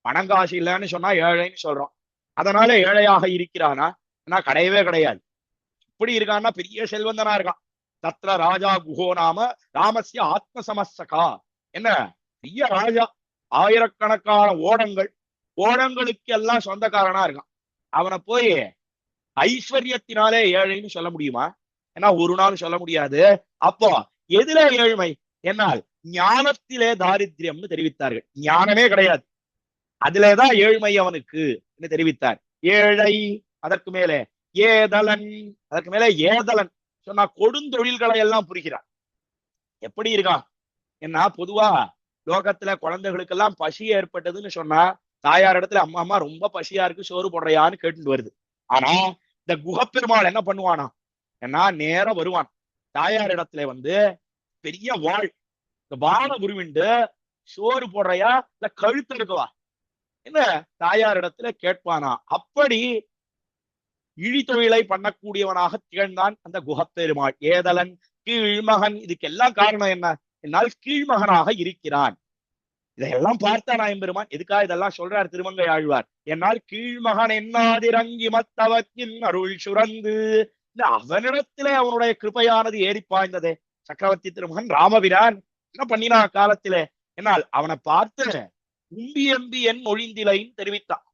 பணம் காசு இல்லைன்னு சொன்னா ஏழைன்னு சொல்றோம். அதனால ஏழையாக இருக்கிறானா? என்ன கிடையவே கிடையாது. இப்படி இருக்கான்னா பெரிய செல்வந்தனா இருக்கான். தத்ர ராஜா குஹோ நாம ராமஸ்ய ஆத்ம சமஸ்தகா, என்ன பெரிய ராஜா, ஆயிரக்கணக்கான ஓடங்களுக்கு எல்லாம் சொந்தக்காரனா இருக்கான். அவனை போய் ஐஸ்வர்யத்தினாலே ஏழைன்னு சொல்ல முடியுமா? ஏன்னா ஒரு நாள் சொல்ல முடியாது. அப்போ எதுல ஏழ்மை என்னால் ஞானத்திலே தாரித்ரியம்னு தெரிவித்தார்கள். ஞானமே கிடையாது, அதிலேதான் ஏழ்மை அவனுக்கு என்று தெரிவித்தார். ஏழை, அதற்கு மேலே ஏதலன், அதற்கு மேலே ஏதலன் சொன்னா கொடுந்தொழில்களை எல்லாம் புரிகிறான். எப்படி இருக்கான்? ஏன்னா பொதுவா லோகத்துல குழந்தைகளுக்கெல்லாம் பசி ஏற்பட்டதுன்னு சொன்னா தாயார் இடத்துல அம்மா அம்மா ரொம்ப பசியா இருக்கு, சோறு போடுறையான்னு கேட்டுட்டு வருது. ஆனா இந்த குகப்பெருமாள் என்ன பண்ணுவானா, ஏன்னா நேரம் வருவான் தாயார் இடத்துல வந்து பெரிய வாழ், இந்த வாழ உருவிண்டு சோறு போடுறையா இல்ல கழுத்து இருக்குவா என்ன தாயார் இடத்துல கேட்பானா. அப்படி இழித்தொழிலை பண்ணக்கூடியவனாக திகழ்ந்தான் அந்த குகப்பெருமாள். ஏதலன் கீழ்மகன், இதுக்கெல்லாம் காரணம் என்ன என்னால் கீழ்மகனாக இருக்கிறான். இதையெல்லாம் பார்த்தானா எம்பெருமான். எதுக்காக இதெல்லாம் சொல்றார் திருமங்கை ஆழ்வார்? என்னால் கீழ்மகன் என்னாதிரங்கி மத்தவத்தின் அருள் சுரந்து, அவனிடத்திலே அவனுடைய கிருபையானது ஏறி பாய்ந்ததே. சக்கரவர்த்தி திருமகன் ராமபிரான் என்ன பண்ணினா காலத்திலே என்னால் அவனை பார்த்து உம்பி என் ஒழிந்திலைன்னு தெரிவித்தான்.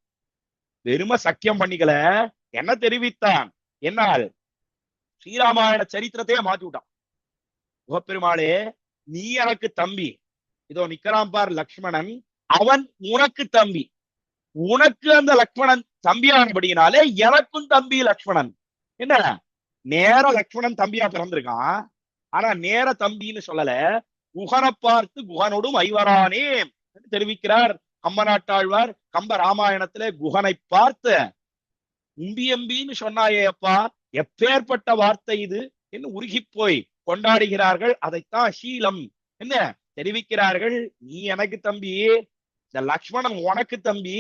வெறும சக்கியம் பண்ணிக்கல, என்ன தெரிவித்தான் என்னால் ஸ்ரீராமாயண சரித்திரத்தையே மாத்தி விட்டான். முகப்பெருமாளே, நீ எனக்கு தம்பி, இதோ நிக்கிறான் பார் லக்ஷ்மணன், அவன் உனக்கு தம்பி. உனக்கு அந்த லக்ஷ்மணன் தம்பியானபடியினாலே எனக்கும் தம்பி லக்ஷ்மணன். என்ன நேர லக்ஷ்மணன் தம்பியா பிறந்திருக்கான். ஆனா நேர தம்பின்னு சொல்லல, குகனை பார்த்து குகனோடும் ஐவரானே தெரிவிக்கிறார் கம்பநாட்டாழ்வார். கம்ப ராமாயணத்திலே குகனை பார்த்து உம்பி எம்பின்னு சொன்னாயே அப்பா, எப்பேற்பட்ட வார்த்தை இது என்று உருகி போய் கொண்டாடுகிறார்கள். அதைத்தான் சீலம் என்ன தெரிவிக்கிறார்கள். நீ எனக்கு தம்பி, இந்த லக்ஷ்மணன் உனக்கு தம்பி,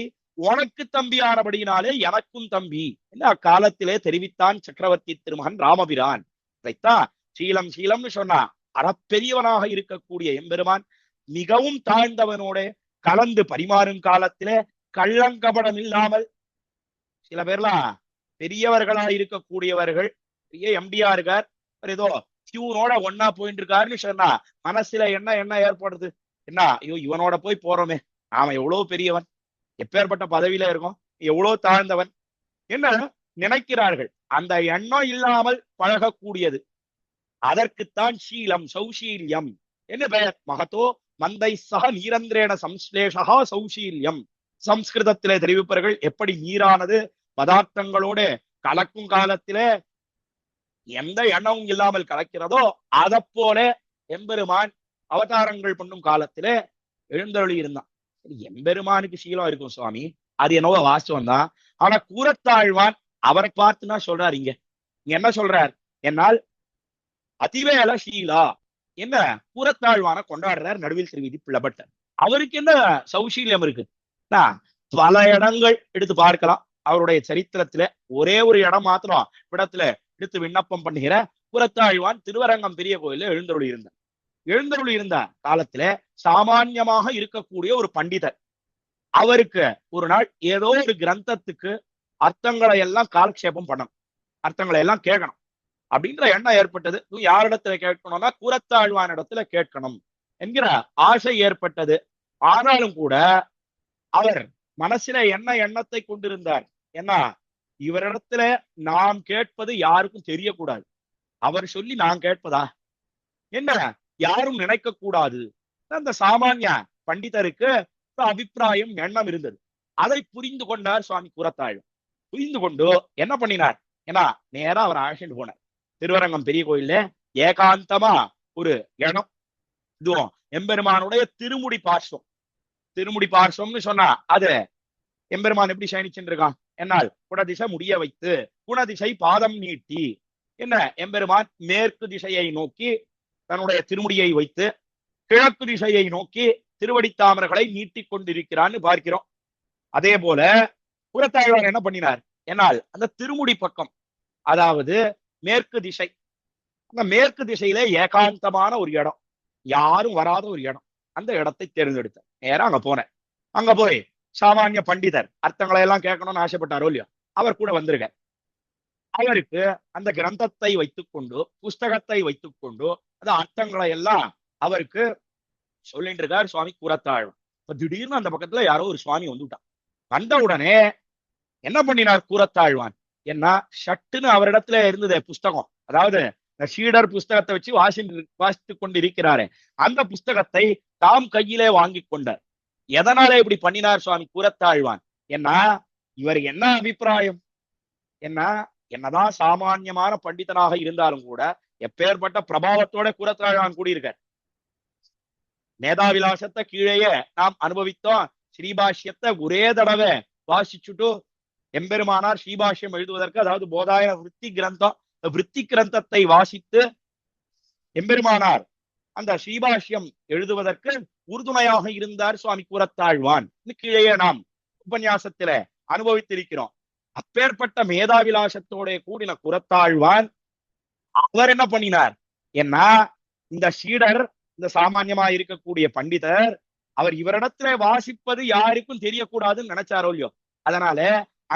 உனக்கு தம்பி ஆனபடியினாலே எனக்கும் தம்பி என்று அக்காலத்திலே தெரிவித்தான் சக்கரவர்த்தி திருமகன் ராமபிரான். அதைத்தான் சீலம் சீலம்னு சொன்னா. அறப்பெரியவனாக இருக்கக்கூடிய எம்பெருமான் மிகவும் தாழ்ந்தவனோட கலந்து பரிமாறும் காலத்திலே கள்ளங்கபடம் இல்லாமல், சில பேர்லாம் பெரியவர்களா இருக்கக்கூடியவர்கள், பெரிய எம்டியா இருக்கார், ஏதோ கியூனோட ஒன்னா போயிட்டு இருக்காருன்னு சொன்னா மனசுல என்ன ஏற்படுது, என்ன ஐயோ இவனோட போய் போறோமே, நாம எவ்வளவு பெரியவன், எப்பேற்பட்ட பதவியில இருக்கோம், எவ்வளவு தாழ்ந்தவன் என்ன நினைக்கிறார்கள். அந்த எண்ணம் இல்லாமல் பழகக்கூடியது, அதற்குத்தான் சீலம் சௌசீல்யம் என்ன பெயர். மகத்தோ மந்தை சக நீரந்திரேன சம்ஸ்லேஷா சௌசீல்யம். சம்ஸ்கிருதத்திலே தெரிவிப்பார்கள், எப்படி நீரானது பதார்த்தங்களோட கலக்கும் காலத்திலே எந்த எண்ணமும் இல்லாமல் கலக்கிறதோ அதை போல எம்பெருமான் அவதாரங்கள் பண்ணும் காலத்திலே எழுந்தருளி இருந்தான். எம்பெருமானுக்கு சீலம் இருக்கும் சுவாமி, அது என்னவோ வாஸ்தவம் தான். ஆனா கூரத்தாழ்வான் அவரை பார்த்துனா சொல்றாரு, இங்க என்ன சொல்றார், என்னால் அதிவேல சீலா என்ன கூரத்தாழ்வான கொண்டாடுறார் நடுவில் திருவிதி பிள்ளப்பட்ட. அவருக்கு என்ன சௌசீல்யம் இருக்கு, பல இடங்கள் எடுத்து பார்க்கலாம். அவருடைய சரித்திரத்துல ஒரே ஒரு இடம் மாத்திரம் இடத்துல எடுத்து விண்ணப்பம் பண்ணுகிற கூரத்தாழ்வான் திருவரங்கம் பெரிய கோயில எழுந்தருளி இருந்தார். எழுந்தருளி இருந்த காலத்துல சாமான்யமாக இருக்கக்கூடிய ஒரு பண்டிதர், அவருக்கு ஒரு நாள் ஏதோ ஒரு கிரந்தத்துக்கு அர்த்தங்களை எல்லாம் காலக்ஷேபம் பண்ணணும், அர்த்தங்களை எல்லாம் கேட்கணும் அப்படின்ற எண்ணம் ஏற்பட்டது. யாரிடத்துல கேட்கணும்னா கூரத்தாழ்வான் இடத்துல கேட்கணும் என்கிற ஆசை ஏற்பட்டது. ஆனாலும் கூட அவர் மனசில என்ன எண்ணத்தை கொண்டிருந்தார், என்ன இவரிடத்துல நாம் கேட்பது யாருக்கும் தெரியக்கூடாது, அவர் சொல்லி நான் கேட்பதா என்ன யாரும் நினைக்க கூடாது. அந்த சாமானிய பண்டிதருக்கு அபிப்பிராயம் எண்ணம் இருந்தது. அதை புரிந்து கொண்டார் சுவாமி கூரத்தாழ்வான். புரிந்து கொண்டு என்ன பண்ணினார், ஏன்னா நேரா அவர் அழைச்சிட்டு போனார் திருவரங்கம் பெரிய கோயில்ல. ஏகாந்தமா ஒரு இடம், இதுவும் எம்பெருமானுடைய திருமுடி பார்சம். திருமுடி பார்சம்னு சொன்னா அது எம்பெருமான் எப்படி சயனிச்சுட்டு இருக்கான், என்னால் குணதிசை முடிய வைத்து குணதிசை பாதம் நீட்டி என்ன எம்பெருமான் மேற்கு திசையை நோக்கி தன்னுடைய திருமுடியை வைத்து கிழக்கு திசையை நோக்கி திருவடித்தாமர்களை நீட்டிக் கொண்டிருக்கிறான்னு பார்க்கிறோம். அதே போல கூரத்தாழ்வார் என்ன பண்ணினார், என்னால் அந்த திருமுடி பக்கம், அதாவது மேற்கு திசை, அந்த மேற்கு திசையில ஏகாந்தமான ஒரு இடம், யாரும் வராத ஒரு இடம், அந்த இடத்தை தேர்ந்தெடுத்த நேரம் அங்க போனேன். அங்க போய் சாமானிய பண்டிதர் அர்த்தங்களை எல்லாம் கேட்கணும்னு ஆசைப்பட்டாரோ இல்லையோ, அவர் கூட வந்திருக்க. அவருக்கு அந்த கிரந்தத்தை வைத்துக்கொண்டு புஸ்தகத்தை வைத்துக்கொண்டு அந்த அர்த்தங்களை எல்லாம் அவருக்கு சொல்லிட்டு இருக்கார் சுவாமி கூரத்தாழ்வான். இப்ப திடீர்னு அந்த பக்கத்துல யாரோ ஒரு சுவாமி வந்துட்டான். வந்த உடனே என்ன பண்ணினார் கூரத்தாழ்வான், என்ன ஷட்டுன்னு அவரிடத்துல இருந்தது புஸ்தகம், அதாவது ஷீடர் புஸ்தகத்தை வச்சு வாசித்து கொண்டு இருக்கிறாரு, அந்த புஸ்தகத்தை தாம் கையிலே வாங்கி கொண்டார். எதனால இப்படி பண்ணினார் சுவாமி கூரத்தாழ்வான், என்ன இவர் என்ன அபிப்பிராயம், என்னதான் சாமான்யமான பண்டிதனாக இருந்தாலும் கூட எப்பேற்பட்ட பிரபாவத்தோட கூரத்தாழ்வான் கூடியிருக்கார். மேதாவிலாசத்தை கீழேயே நாம் அனுபவித்தோம். ஸ்ரீபாஷ்யத்தை ஒரே தடவை வாசிச்சுட்டு எம்பெருமானார் ஸ்ரீபாஷ்யம் எழுதுவதற்கு, அதாவது போதாயன விருத்தி கிரந்தத்தை வாசித்து எம்பெருமானார் அந்த ஸ்ரீபாஷ்யம் எழுதுவதற்கு உறுதுணையாக இருந்தார் சுவாமி கூரத்தாழ்வான். கீழேயே நாம் உபன்யாசத்தில அனுபவித்திருக்கிறோம். அப்பேற்பட்ட மேதாவிலாசத்தோட கூடின கூரத்தாழ்வான் அவர் என்ன பண்ணினார், ஏன்னா இந்த சீடர், இந்த சாமான்யமா இருக்கக்கூடிய பண்டிதர், அவர் இவரிடத்துல வாசிப்பது யாருக்கும் தெரியக்கூடாதுன்னு நினைச்சாரோ இல்லையோ, அதனால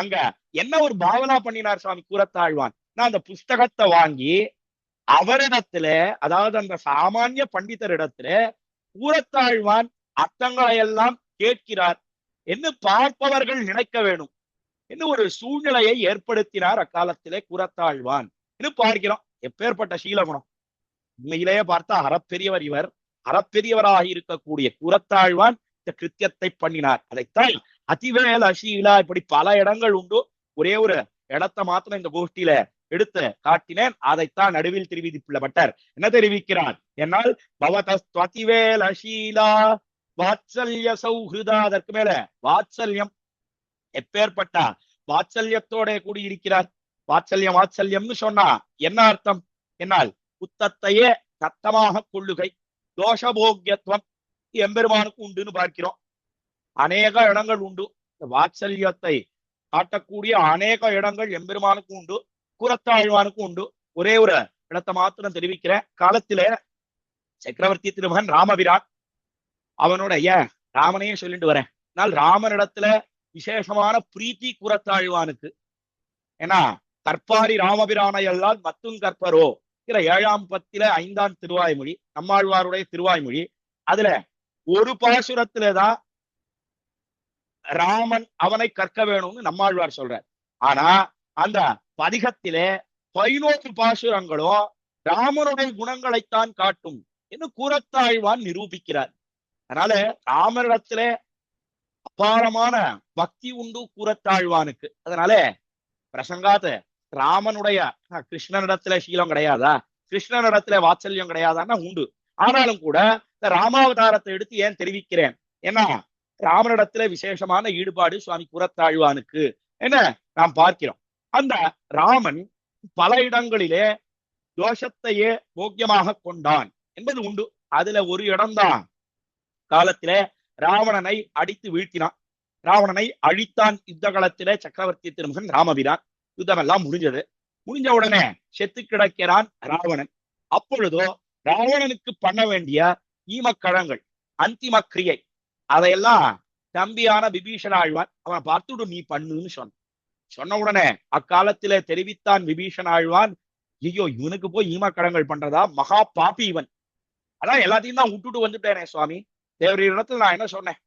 அங்க என்ன ஒரு பாவனா பண்ணினார் சுவாமி கூரத்தாழ்வான், நான் அந்த புஸ்தகத்தை வாங்கி அவரிடத்துல, அதாவது அந்த சாமானிய பண்டிதரிடத்துல கூரத்தாழ்வான் அர்த்தங்களை எல்லாம் கேட்கிறார் என்று பார்ப்பவர்கள் நினைக்க வேணும் என்று ஒரு சூழ்நிலையை ஏற்படுத்தினார் அக்காலத்திலே கூரத்தாழ்வான் என்று பார்க்கிறோம். எப்பேற்பட்ட சீலகுணம், உண்மையிலேயே பார்த்தா அறப்பெரியவர் இவர். அறப்பெரியவராக இருக்கக்கூடிய கூரத்தாழ்வான் இந்த கிருத்தியத்தை பண்ணினார். அதைத்தான் அதிவேல சீலா, இப்படி பல இடங்கள் உண்டு. ஒரே ஒரு இடத்தை மாத்திரம் இந்த கோஷ்டியில எடுத்து காட்டினேன். அதைத்தான் நடுவில் திருவிதி பட்டர் என்ன தெரிவிக்கிறார் என்னால் பவதஸ்துவதிவேலசீலா வாத்சல்ய சௌஹிருதா. அதற்கு மேல வாத்சல்யம் எப்பேற்பட்ட வாத்சல்யத்தோட கூடியிருக்கிறார். வாத்சல்யம் வாத்சல்யம்னு சொன்னா என்ன அர்த்தம் என்னால் புத்தத்தையே தத்தமாக கொள்ளுகை, தோஷபோக்கியத்துவம் எம்பெருமானுக்கு உண்டுன்னு பார்க்கிறோம். அநேக இடங்கள் உண்டு. வாத்சல்யத்தை காட்டக்கூடிய அநேக இடங்கள் எம்பெருமானுக்கு உண்டு, கூரத்தாழ்வானுக்கு உண்டு. ஒரே ஒரு இடத்தை மாத்திரம் தெரிவிக்கிறேன். காலத்தில சக்கரவர்த்தி திருமகன் ராமபிரான் அவனுடைய ராமனையே சொல்லிட்டு வரேன். ஆனால் ராமனிடத்துல விசேஷமான பிரீத்தி கூரத்தாழ்வானுக்கு. ஏன்னா கற்பாரி ராமபிரானை எல்லாம் மத்தும் கற்பரோ 7ஆம் பத்தில 5ஆம் திருவாய்மொழி, நம்மாழ்வாருடைய திருவாய்மொழி. அதுல ஒரு பாசுரத்திலதான் ராமன் அவனை கற்க வேணும்னு நம்மாழ்வார் சொல்றார். ஆனா அந்த பதிகத்திலே 11 பாசுரங்களும் ராமனுடைய குணங்களைத்தான் காட்டும் என்று கூரத்தாழ்வான் நிரூபிக்கிறார். அதனால ராமனிடத்துல அபாரமான பக்தி உண்டு கூரத்தாழ்வானுக்கு. அதனால பிரசங்காத ராமனுடைய கிருஷ்ணனிடத்துல சீலம் கிடையாதா, கிருஷ்ணனிடத்துல வாத்சல்யம் கிடையாதான்னா உண்டு. ஆனாலும் கூட இந்த ராமாவதாரத்தை எடுத்து ஏன் தெரிவிக்கிறேன், ஏன்னா ராமனிடத்துல விசேஷமான ஈடுபாடு சுவாமி கூரத்தாழ்வானுக்கு என்ன நாம் பார்க்கிறோம். அந்த ராமன் பல இடங்களிலே தோஷத்தையே போக்கியமாக கொண்டான் என்பது உண்டு. அதுல ஒரு இடம்தான் காலத்தில ராவணனை அடித்து வீழ்த்தினான், ராவணனை அழித்தான். யுத்த காலத்திலே சக்கரவர்த்தி திருமகன் ராமபிரான். யுத்தம் எல்லாம் முடிஞ்சது. முடிஞ்ச உடனே செத்து கிடக்கிறான் ராவணன். அப்பொழுதோ ராவணனுக்கு பண்ண வேண்டிய ஈமக்கழங்கள் அந்திம கிரியை அதையெல்லாம் தம்பியான விபீஷண ஆழ்வான் அவனை பார்த்துடு நீ பண்ணுன்னு சொன்ன உடனே அக்காலத்தில தெரிவித்தான் விபீஷண ஆழ்வான், ஐயோ இவனுக்கு போய் ஈமக்கடங்கள் பண்றதா, மகா பாப்பி இவன். அதான் எல்லாத்தையும் தான் விட்டுட்டு வந்துட்டேனே சுவாமி. தேவரிடத்துல நான் என்ன சொன்னேன்,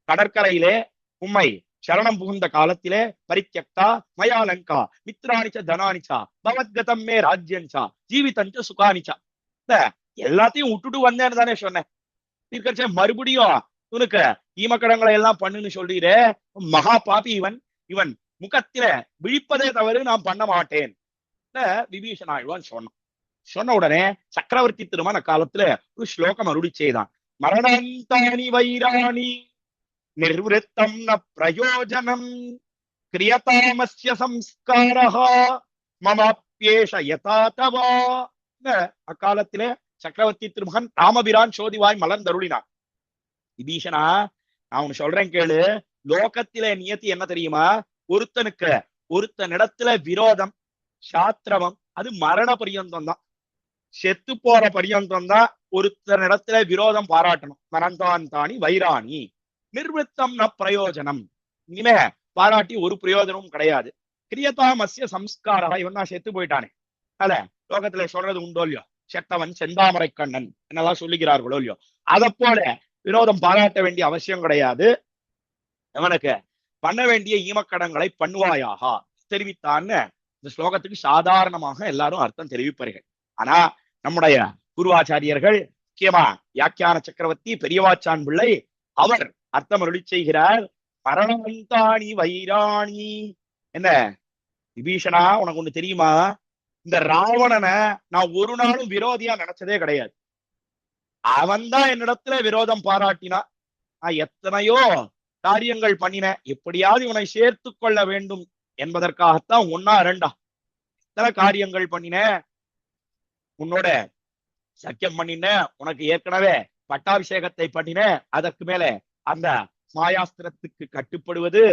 கடற்கரையிலே உம்மை சரணம் புகுந்த காலத்திலே பரித்யக்தா மயாலங்கா மித்ராணிச்ச தனானிச்சா பவத்கதம் மே ராஜ்யஞ்சா ஜீவிதஞ்ச சுகானிச்சா. எல்லாத்தையும் விட்டுட்டு வந்தேன்னு தானே சொன்னேன். தீர்க்கச்சே மறுபடியும் உனக்கு ஈமக்கடங்களை எல்லாம் பண்ணுன்னு சொல்றீரே, மகா பாப்பி இவன், இவன் முகத்தில விழிப்பதே தவறு, நான் பண்ண மாட்டேன் விபீஷண ஆழ்வான் சொன்ன உடனே சக்கரவர்த்தி திருமண காலத்துல ஒரு ஸ்லோகம் அருளி செய்தான். மரணாந்தானி வைராணி நிர்வத்தம் ந பிரயோஜனம் கிரியதாமஸ்ய சம்ஸ்காரஹ மமாப்யேஷ யதா தவா. அக்காலத்திலே சக்கரவர்த்தி திருமகன் ராமபிரான் சோதிவாய் மலர்ந்தருளினான். விபீஷணா நான் உனக்கு சொல்றேன் கேளு, லோகத்தில நியத்தி என்ன தெரியுமா, ஒருத்தனிடத்துல விரோதம் சாத்திரமம் அது மரண பரியந்தம் தான், செத்து போற பரியந்தம் தான் ஒருத்தனிடத்துல விரோதம் பாராட்டணும். மரணந்தாந்தானி வைராணி நிர்வத்தம் ந பிரயோஜனம், இனிமே பாராட்டி ஒரு பிரயோஜனமும் கிடையாது. கிரியதாமஸ்ய சம்ஸ்காரா, இவன் தான் செத்து போயிட்டானே. அல்ல லோகத்துல சொல்றது உண்டோ இல்லையோ, செத்தவன் செந்தாமரை கண்ணன் என்னெல்லாம் சொல்லுகிறார்களோ இல்லையோ, அதை போல விரோதம் பாராட்ட வேண்டிய அவசியம் கிடையாது. அவனுக்கு பண்ண வேண்டிய ஈமக்கடங்களை பண்ணுவாயாக தெரிவித்தான்னு இந்த ஸ்லோகத்துக்கு சாதாரணமாக எல்லாரும் அர்த்தம் தெரிவிப்பார்கள். ஆனா நம்முடைய குருவாச்சாரியர்கள், முக்கியமா வியாக்கியான சக்கரவர்த்தி பெரியவாச்சான் பிள்ளை, அவர் அர்த்தம் அருளி செய்கிறார். மரணந்தானி வைராணி. என்ன விபீஷணா உனக்கு ஒண்ணு தெரியுமா, இந்த ராவணனை நான் ஒரு நாளும் விரோதியா நினைச்சதே கிடையாது. அவன் தான் என்னிடத்துல விரோதம் பாராட்டினா. நான் எத்தனையோ காரியங்கள் பண்ணினேன், எப்படியாவது இவனை சேர்த்து கொள்ள வேண்டும் என்பதற்காகத்தான் ஒன்னா இரண்டா எத்தனை காரியங்கள் பண்ணினேன். உன்னோட சக்கியம் பண்ணினேன், உனக்கு ஏற்கனவே பட்டாபிஷேகத்தை பண்ணினேன், அதற்கு மேல அந்த மாயாஸ்திரத்துக்கு கட்டுப்படுவது,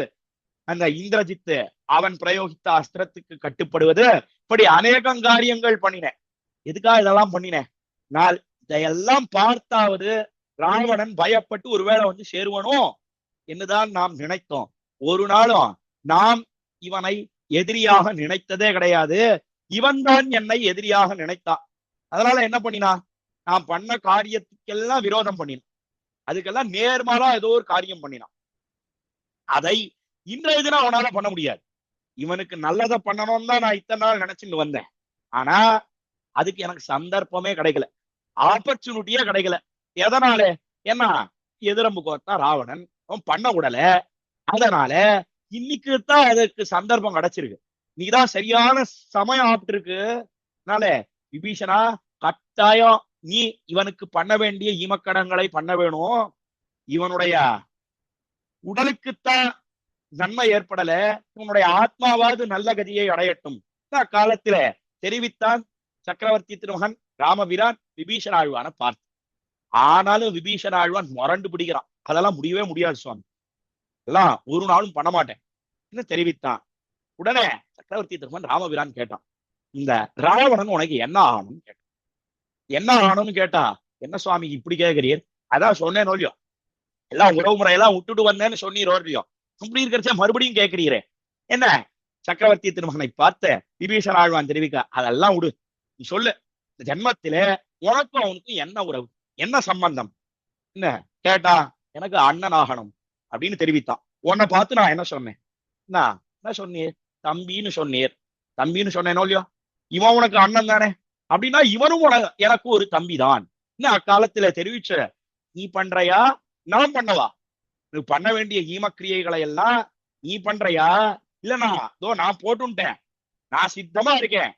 அந்த இந்திரஜித்து அவன் பிரயோகித்த அஸ்திரத்துக்கு கட்டுப்படுவது, இப்படி அநேகம் காரியங்கள் பண்ணினேன். எதுக்காக இதெல்லாம் பண்ணினேன், நான் இதையெல்லாம் பார்த்தாவது ராவணன் பயப்பட்டு ஒருவேளை வந்து சேருவனோ என்னதான் நாம் நினைத்தோம். ஒரு நாளும் நாம் இவனை எதிரியாக நினைத்ததே கிடையாது. இவன் தான் என்னை எதிரியாக நினைத்தான். அதனால என்ன பண்ணினா, நான் பண்ண காரியத்துக்கெல்லாம் விரோதம் பண்ணினான், அதுக்கெல்லாம் நேர்மாறா ஏதோ ஒரு காரியம் பண்ணினான். அதை இன்றைய தினம் அவனால பண்ண முடியாது. இவனுக்கு நல்லதை பண்ணணும்னு தான் நான் இத்தனை நாள் நினைச்சுட்டு வந்தேன். ஆனா அதுக்கு எனக்கு சந்தர்ப்பமே கிடைக்கல, ஆப்பர்ச்சுனிட்டியே கிடைக்கல. எதனால, ஏன்னா எதிரம்பு கோத்தான் ராவணன், அவன் பண்ண விடல. அதனால இன்னைக்கு தான் அதுக்கு சந்தர்ப்பம் கிடைச்சிருக்கு. நீதான் சரியான சமயம் ஆப்ட்டு இருக்கு. அதனால விபீஷணா கட்டாயம் நீ இவனுக்கு பண்ண வேண்டிய ஈமக்கடங்களை பண்ண வேணும். இவனுடைய உடலுக்குத்தான் நன்மை ஏற்படல, உன்னுடைய ஆத்மாவாவது நல்ல கதியை அடையட்டும் அக்காலத்தில தெரிவித்தான் சக்கரவர்த்தி திருமகன் ராமபிரான் விபீஷண ஆழ்வான பார்த்து. ஆனாலும் விபீஷண ஆழ்வான் முரண்டு பிடிக்கிறான். அதெல்லாம் முடியவே முடியாது சுவாமி, எல்லாம் ஒரு நாளும் பண்ண மாட்டேன் தெரிவித்தான். உடனே சக்கரவர்த்தி திருமகன் ராமபிரான் கேட்டான், இந்த ராவணன் உனக்கு என்ன ஆகணும்னு கேட்டான். என்ன ஆகணும்னு கேட்டா, என்ன சுவாமி இப்படி கேட்கிறீர்? அதான் சொன்னேன் இல்லையோ, எல்லாம் உறவு முறையெல்லாம் விட்டுட்டு வந்தேன்னு சொன்னீரோ இல்லையோ, அப்படி இருக்கிறச்ச மறுபடியும் கேட்கிறீரே என்ன? சக்கரவர்த்தி திருமகனை பார்த்த விபீஷண ஆழ்வான் தெரிவிக்க, அதெல்லாம் விடு, நீ சொல்லு, இந்த ஜென்மத்திலே உனக்கும் அவனுக்கும் என்ன உறவு, என்ன சம்பந்தம் என்ன கேட்டா, எனக்கு அண்ணன் ஆகணும் அப்படின்னு தெரிவித்தான். உன்னை பார்த்து நான் என்ன சொன்னேன்? என்ன சொன்னீர்? தம்பின்னு சொன்னீர். தம்பின்னு சொன்னேனோ இல்லையோ, இவன் உனக்கு அண்ணன் தானே, அப்படின்னா இவனும் எனக்கு ஒரு தம்பி தான். அக்காலத்துல தெரிவிச்ச, நீ பண்றையா நான் பண்ணவா? நீ பண்ண வேண்டிய ஈமக்கிரியைகளை எல்லாம் நீ பண்றையா இல்லனா நான் போட்டுட்டேன், நான் சித்தமா இருக்கேன்.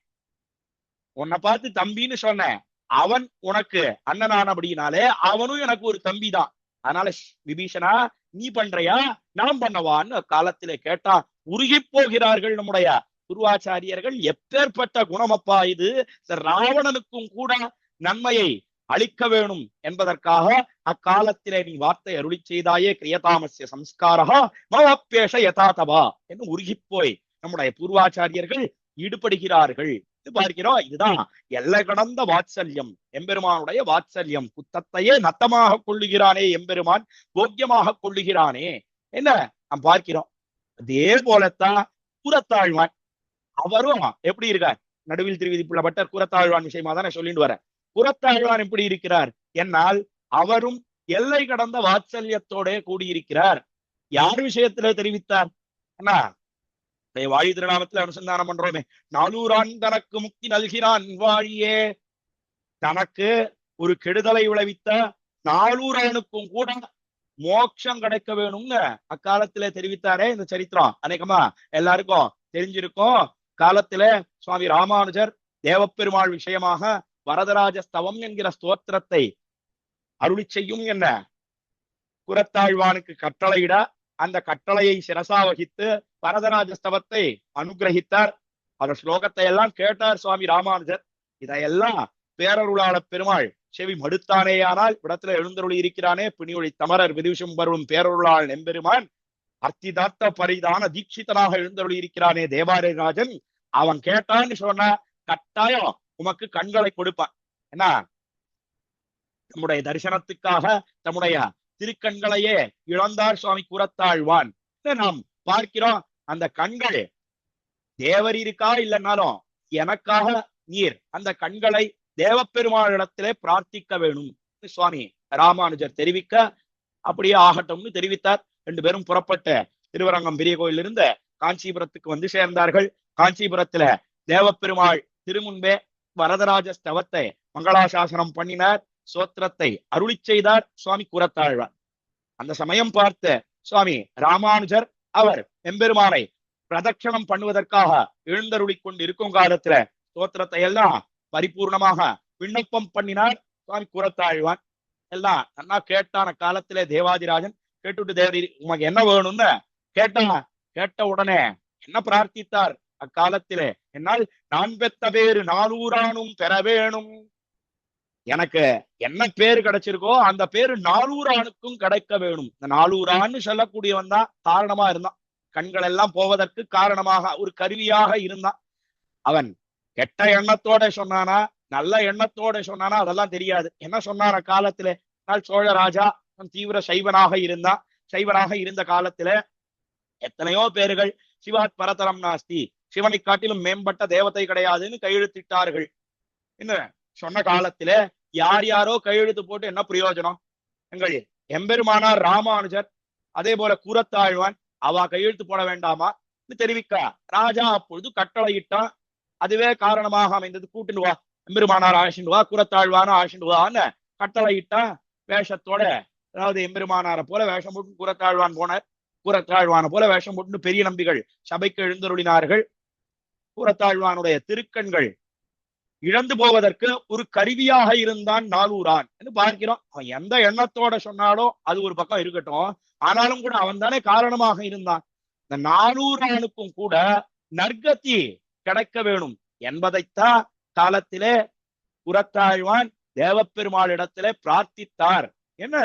உன்னை பார்த்து தம்பின்னு சொன்னேன், அவன் உனக்கு அண்ணனானபடினாலே அவனும் எனக்கு ஒரு தம்பி தான். அதனால விபீஷணா நீ பண்றையா நான் பண்ணவான்னு காலத்திலே கேட்டா உருகி போகிறார்கள் நம்முடைய குருவாச்சாரியர்கள். எப்பேற்பட்ட குணமப்பா இது! ராவணனுக்கும் கூட நன்மையை அளிக்க வேணும் என்பதற்காக அக்காலத்திலே நீ வார்த்தை அருளி செய்தாயே, கிரியதாமஸ்ய சம்ஸ்காரா மவப்பேஷ யதாதவா என்று உருகி போய் நம்முடைய பூர்வாச்சாரியர்கள் ஈடுபடுகிறார்கள். பார்க்கிறோம், இதுதான் எல்லை கடந்த வாத்சல்யம், எம்பெருமானுடைய வாத்சல்யம். குத்தத்தையே நத்தமாக கொள்ளுகிறானே எம்பெருமான், போக்கியமாக கொள்ளுகிறானே என்ன நாம் பார்க்கிறோம். அதே போலத்தான் கூரத்தாழ்வான், அவரும் எப்படி இருக்கார்? நடுவில் திருவிதிப்புள்ள பட்டர் கூரத்தாழ்வான் விஷயமா தானே சொல்லிட்டு வர. கூரத்தாழ்வான் எப்படி இருக்கிறார் என்னால், அவரும் எல்லை கடந்த வாத்சல்யத்தோட கூடியிருக்கிறார். யார் விஷயத்துல தெரிவித்தார்? என்ன வாழி திருநாமத்துல அனுசந்தானம் பண்றோமே, நாளூரான் தனக்கு முக்தி நல்கிறான் வாழியே. தனக்கு ஒரு கெடுதலை விளைவித்த நாளூரானுக்கும் கூட மோட்சம் கிடைக்க வேணும்னு அக்காலத்துல தெரிவித்தாரே. இந்த சரித்திரம் அநேகமா எல்லாருக்கும் தெரிஞ்சிருக்கும். காலத்துல சுவாமி ராமானுஜர் தேவப்பெருமாள் விஷயமாக வரதராஜ ஸ்தவம் என்கிற ஸ்தோத்திரத்தை அருளி செய்யும் என்ன குரத்தாழ்வானுக்கு கட்டளையிட, அந்த கட்டளையை சிரசா வகித்து வரதராஜ ஸ்தவத்தை அனுகிரகித்தார். அந்த ஸ்லோகத்தை எல்லாம் கேட்டார் சுவாமி ராமானுஜர். இதையெல்லாம் பேரருளாள பெருமாள் செவி மடுத்தானேயானால் இடத்துல எழுந்தருளி இருக்கிறானே பிணியொழி தமரர் விதிவிஷம் வரும் பேரருளாள் எம்பெருமான் அர்த்திதார்த்த பரிதான தீட்சிதனாக எழுந்தருளி இருக்கிறானே தேவாரராஜன், அவன் கேட்டான்னு சொன்ன கட்டாயம் உமக்கு கண்களை கொடுப்பான். என்ன நம்முடைய தரிசனத்துக்காக தம்முடைய திருக்கண்களையே இழந்தார் சுவாமி கூரத்தாழ்வான். நாம் பார்க்கிறோம், அந்த கண்கள் தேவர் இருக்கா இல்லைன்னாலும் எனக்காக நீர் அந்த கண்களை தேவப்பெருமாளிடத்திலே பிரார்த்திக்க வேணும் சுவாமி ராமானுஜர் தெரிவிக்க, அப்படியே ஆகட்டும்னு தெரிவித்தார். 2 பேரும் புறப்பட்ட திருவரங்கம் பெரிய கோயில் இருந்த காஞ்சிபுரத்துக்கு வந்து சேர்ந்தார்கள். காஞ்சிபுரத்துல தேவப்பெருமாள் திருமுன்பே வரதராஜ ஸ்தவத்தை மங்களாசாசனம் பண்ணினார், சோத்திரத்தை அருளி செய்தார் சுவாமி கூரத்தாழ்வார். அந்த சமயம் பார்த்த சுவாமி ராமானுஜர் அவர் எம்பெருமானை பிரதட்சணம் பண்ணுவதற்காக எழுந்தருளி கொண்டு இருக்கும் காலத்துல ஸ்தோத்திரத்தை எல்லாம் பரிபூர்ணமாக விண்ணப்பம் பண்ணினார் சுவாமி கூரத்தாழ்வான். எல்லாம் நல்லா கேட்டான காலத்திலே தேவாதிராஜன் கேட்டுட்டு தேவரி உமக்கு என்ன வேணும்னு கேட்ட உடனே என்ன பிரார்த்தித்தார் அக்காலத்திலே, என்னால் நான் பெத்த பேரு நானூரானும் பெற வேணும். எனக்கு என்ன பேரு கிடைச்சிருக்கோ அந்த பேரு நானூரானுக்கும் கிடைக்க வேணும். இந்த நானூரான்னு சொல்லக்கூடியவன் தான் காரணமா இருந்தான், கண்கள் எல்லாம் போவதற்கு காரணமாக ஒரு கருவியாக இருந்தான். அவன் கெட்ட எண்ணத்தோட சொன்னானா நல்ல எண்ணத்தோட சொன்னானா அதெல்லாம் தெரியாது. என்ன சொன்னான காலத்துல சோழ ராஜா தீவிர சைவனாக இருந்தான். சைவனாக இருந்த காலத்துல எத்தனையோ பேர்கள் சிவாத் பரதரம் நாஸ்தி, சிவனை காட்டிலும் மேம்பட்ட தேவதை கிடையாதுன்னு கையெழுத்திட்டார்கள். என்ன சொன்ன காலத்துல யார் யாரோ கையெழுத்து போட்டு என்ன பிரயோஜனம்? எங்கள் எம்பெருமானார் ராமானுஜர் அதே போல கூரத்தாழ்வான் அவ கையெழுத்து போட வேண்டாமா தெரிவிக்க ராஜா அப்பொழுது கட்டளையிட்டான். அதுவே காரணமாக அமைந்தது. கூட்டுண்டு வா எம்பெருமானார் ஆசிண்டு வா, கூரத்தாழ்வான ஆசிண்டு வான்னு கட்டளையிட்டான். வேஷத்தோட, அதாவது எம்பெருமானாரை போல வேஷம் போட்டு கூரத்தாழ்வான் போனார். கூரத்தாழ்வான போல வேஷம் போட்டு பெரிய நம்பிகள் சபைக்கு எழுந்தருளினார்கள். கூரத்தாழ்வானுடைய திருக்கண்கள் இழந்து போவதற்கு ஒரு கருவியாக இருந்தான் நாலூரான் என்று பார்க்கிறோம். அவன் எந்த எண்ணத்தோட சொன்னாலோ அது ஒரு பக்கம் இருக்கட்டும், ஆனாலும் கூட அவன் தானே காரணமாக இருந்தான். இந்த நாலூரானுக்கும் கூட நற்கதி கிடைக்க வேணும் என்பதைத்தான் காலத்திலே கூரத்தாழ்வான் தேவப்பெருமாளிடத்திலே பிரார்த்தித்தார் என்ன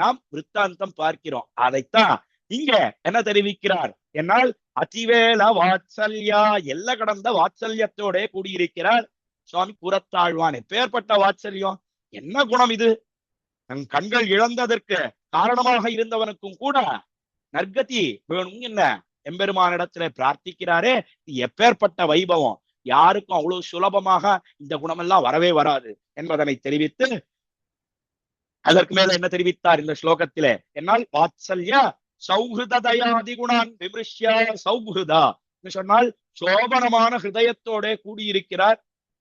நாம் விருத்தாந்தம் பார்க்கிறோம். அதைத்தான் இங்க என்ன தெரிவிக்கிறார் என்னால் அதிவேல வாத்சல்யா எல்ல கடந்த வாத்சல்யத்தோட கூடியிருக்கிறார் சுவாமி கூரத்தாழ்வான். எப்பேற்பட்ட வாத்சல்யம், என்ன குணம் இது! தன் கண்கள் இழந்ததற்கு காரணமாக இருந்தவனுக்கும் கூட நற்கதி வேணும் என்ன எம்பெருமானிடத்திலே பிரார்த்திக்கிறாரே, இது எப்பேற்பட்ட வைபவம்! யாருக்கும் அவ்வளவு சுலபமாக இந்த குணமெல்லாம் வரவே வராது என்பதனை தெரிவித்து அதற்கு மேல என்ன தெரிவித்தார் இந்த ஸ்லோகத்திலே என்னால் வாத்சல்ய சௌஹிருத தயாதி குணான் விமர்சியா சௌஹிருதா சொன்னால் சோபனமான ஹிருதயத்தோட கூடியிருக்கிறார்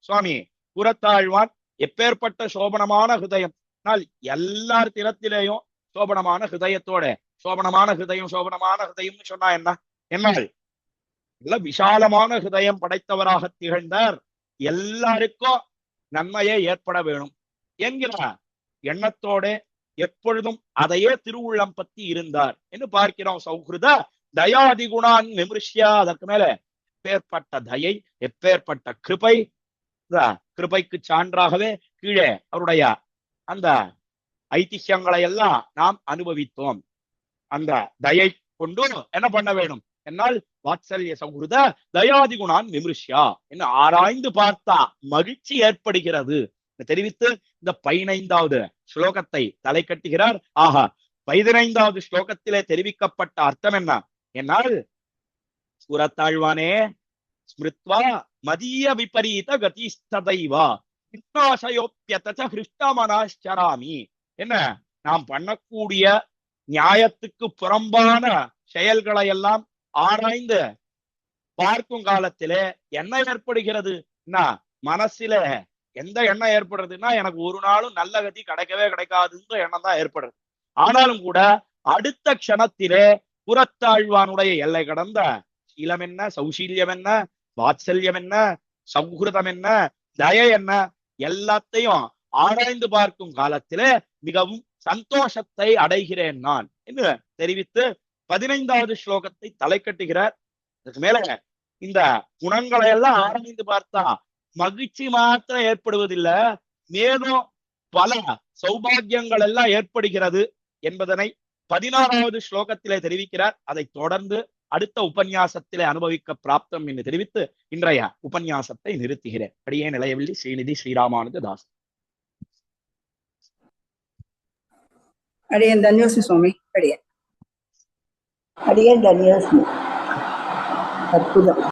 சுவாமி கூரத்தாழ்வான். எப்பேற்பட்ட சோபனமான ஹிருதயம்! எல்லார் திறத்திலேயும் சோபனமான ஹிருதயத்தோட சோபனமான ஹிருதயம்னு சொன்னா என்ன என்னால் நல்ல விசாலமான ஹிருதயம் படைத்தவராக திகழ்ந்தார். எல்லாருக்கும் நன்மையே ஏற்பட வேணும் என்கிற எண்ணத்தோட எப்பொழுதும் அதையே திருவுள்ளம் பத்தி இருந்தார் என்று பார்க்கிறோம். சௌஹிருத தயாதி குணான் விமர்சியா, அதற்கு மேல எப்பேற்பட்ட தயை, எப்பேற்பட்ட கிருபை, கிருபைக்கு சான்றாகவே கீழே அவருடைய அந்த ஐதிஹ்யங்களை எல்லாம் நாம் அனுபவித்தோம். அந்த தயை கொண்டு என்ன பண்ண வேணும் என்னால் வாத்சல்ய சௌஹிருத தயாதி குணான் விமர்சியா என்று ஆராய்ந்து பார்த்தா மகிழ்ச்சி ஏற்படுகிறது தெரிவித்து இந்த 15வது ஸ்லோகத்தை தலை கட்டுகிறார். ஆஹா, 15வது ஸ்லோகத்திலே தெரிவிக்கப்பட்ட அர்த்தம் என்ன என்னால் கூரத்தாழ்வானே ஸ்மிருத்வா மதிய விபரீத கதிஸ்ததைவா விநாசயோப்யத ஹிருஷ்டமனாச்சராமி என்ன நாம் பண்ணக்கூடிய நியாயத்துக்கு புறம்பான செயல்களை எல்லாம் ஆராய்ந்து பார்க்கும் காலத்திலே என்ன ஏற்படுகிறது மனசில எந்த எண்ணம் ஏற்படுறதுன்னா எனக்கு ஒரு நாளும் நல்ல கதி கிடைக்கவே கிடைக்காதுன்ற எண்ணம் தான் ஏற்படுறது. ஆனாலும் கூட அடுத்த க்ஷணத்திலே புறத்தாழ்வானுடைய எல்லை கடந்த சீலம் என்ன, சௌசீல்யம் என்ன, வாத்சல்யம் என்ன, சௌஹிருதம் என்ன, தய என்ன எல்லாத்தையும் ஆராய்ந்து பார்க்கும் காலத்திலே மிகவும் சந்தோஷத்தை அடைகிறேன் நான் என்று தெரிவித்து 15வது ஸ்லோகத்தை தலை கட்டுகிறார். அதுக்கு மேல இந்த குணங்களை எல்லாம் ஆராய்ந்து பார்த்தா மகிழ்ச்சி மாத்திரம் ஏற்படுவதில்லை, மேலும் பல சௌபாகியங்கள் எல்லாம் ஏற்படுகிறது என்பதனை 16வது ஸ்லோகத்திலே தெரிவிக்கிறார். அதை தொடர்ந்து அடுத்த உபன்யாசத்திலே அனுபவிக்க பிராப்தம் என்று தெரிவித்து இன்றைய உபன்யாசத்தை நிறுத்துகிறேன். அடியே நிலையவில்லி ஸ்ரீநிதி ஸ்ரீராமானுஜ தாஸ். அடியேன் தன்யோஸ்மி சுவாமி. அடியேன் தன்யோஸ்மி. அற்புதம்.